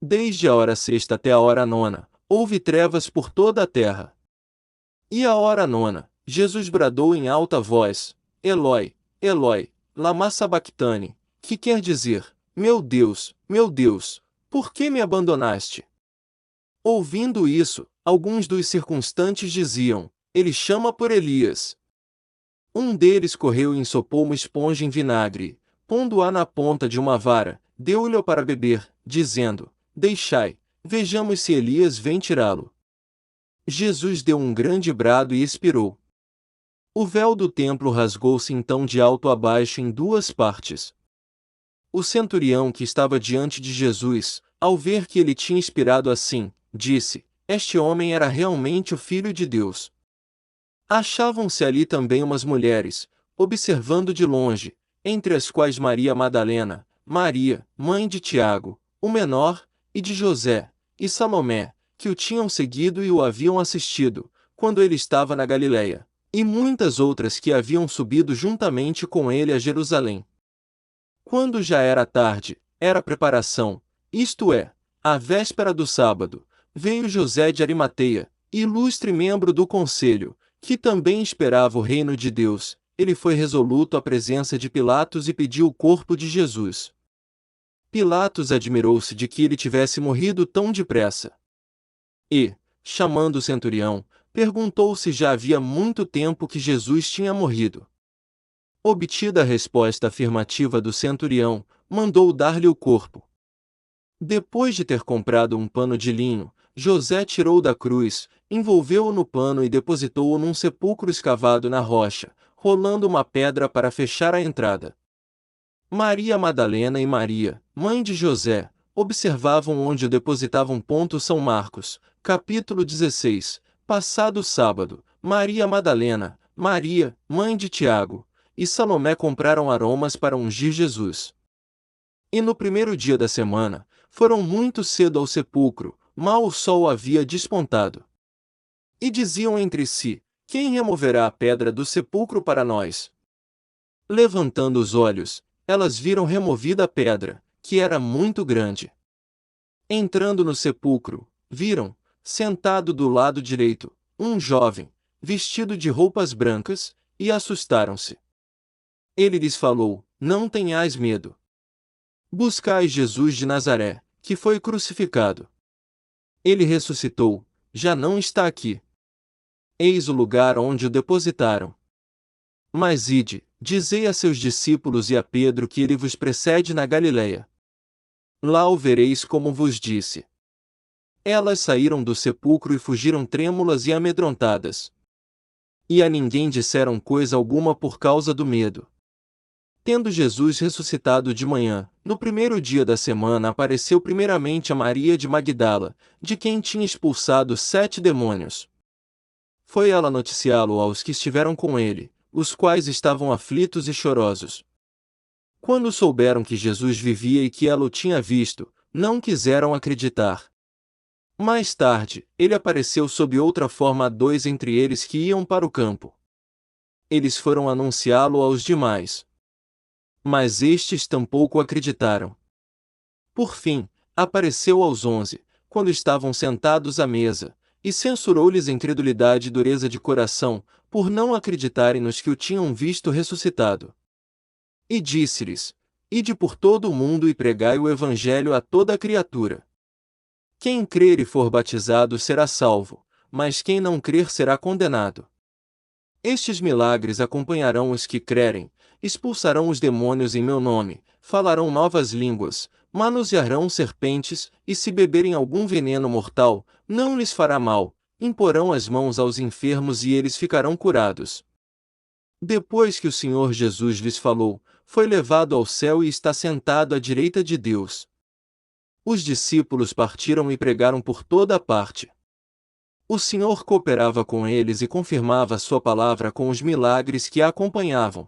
Desde a hora sexta até a hora nona, houve trevas por toda a terra. E à hora nona, Jesus bradou em alta voz: Eloi, Eloi, lama sabactane, que quer dizer: meu Deus, por que me abandonaste? Ouvindo isso, alguns dos circunstantes diziam: Ele chama por Elias. Um deles correu e ensopou uma esponja em vinagre, pondo-a na ponta de uma vara, deu-lhe para beber, dizendo: Deixai, vejamos se Elias vem tirá-lo. Jesus deu um grande brado e expirou. O véu do templo rasgou-se então de alto a baixo em 2 partes. O centurião que estava diante de Jesus, ao ver que ele tinha expirado assim, disse: Este homem era realmente o Filho de Deus. Achavam-se ali também umas mulheres, observando de longe, entre as quais Maria Madalena, Maria, mãe de Tiago, o menor, e de José, e Salomé, que o tinham seguido e o haviam assistido, quando ele estava na Galiléia, e muitas outras que haviam subido juntamente com ele a Jerusalém. Quando já era tarde, era preparação, isto é, a véspera do sábado, veio José de Arimateia, ilustre membro do conselho, que também esperava o reino de Deus. Ele foi resoluto à presença de Pilatos e pediu o corpo de Jesus. Pilatos admirou-se de que ele tivesse morrido tão depressa. E, chamando o centurião, perguntou se já havia muito tempo que Jesus tinha morrido. Obtida a resposta afirmativa do centurião, mandou dar-lhe o corpo. Depois de ter comprado um pano de linho, José tirou da cruz, envolveu-o no pano e depositou-o num sepulcro escavado na rocha, rolando uma pedra para fechar a entrada. Maria Madalena e Maria, mãe de José, observavam onde o depositavam. São Marcos, capítulo 16. Passado o sábado, Maria Madalena, Maria, mãe de Tiago, e Salomé compraram aromas para ungir Jesus. E no primeiro dia da semana, foram muito cedo ao sepulcro, mal o sol havia despontado. E diziam entre si: Quem removerá a pedra do sepulcro para nós? Levantando os olhos, elas viram removida a pedra, que era muito grande. Entrando no sepulcro, viram, sentado do lado direito, um jovem, vestido de roupas brancas, e assustaram-se. Ele lhes falou: Não tenhais medo. Buscai Jesus de Nazaré, que foi crucificado. Ele ressuscitou, já não está aqui. Eis o lugar onde o depositaram. Mas ide, dizei a seus discípulos e a Pedro que ele vos precede na Galiléia. Lá o vereis como vos disse. Elas saíram do sepulcro e fugiram trêmulas e amedrontadas. E a ninguém disseram coisa alguma por causa do medo. Tendo Jesus ressuscitado de manhã, no primeiro dia da semana apareceu primeiramente a Maria de Magdala, de quem tinha expulsado 7 demônios. Foi ela noticiá-lo aos que estiveram com ele, os quais estavam aflitos e chorosos. Quando souberam que Jesus vivia e que ela o tinha visto, não quiseram acreditar. Mais tarde, ele apareceu sob outra forma a 2 entre eles que iam para o campo. Eles foram anunciá-lo aos demais. Mas estes tampouco acreditaram. Por fim, apareceu aos 11, quando estavam sentados à mesa, e censurou-lhes a incredulidade e dureza de coração, por não acreditarem nos que o tinham visto ressuscitado. E disse-lhes: Ide por todo o mundo e pregai o evangelho a toda a criatura. Quem crer e for batizado será salvo, mas quem não crer será condenado. Estes milagres acompanharão os que crerem: expulsarão os demônios em meu nome, falarão novas línguas, manusearão serpentes, e se beberem algum veneno mortal, não lhes fará mal, imporão as mãos aos enfermos e eles ficarão curados. Depois que o Senhor Jesus lhes falou, foi levado ao céu e está sentado à direita de Deus. Os discípulos partiram e pregaram por toda a parte. O Senhor cooperava com eles e confirmava sua palavra com os milagres que a acompanhavam.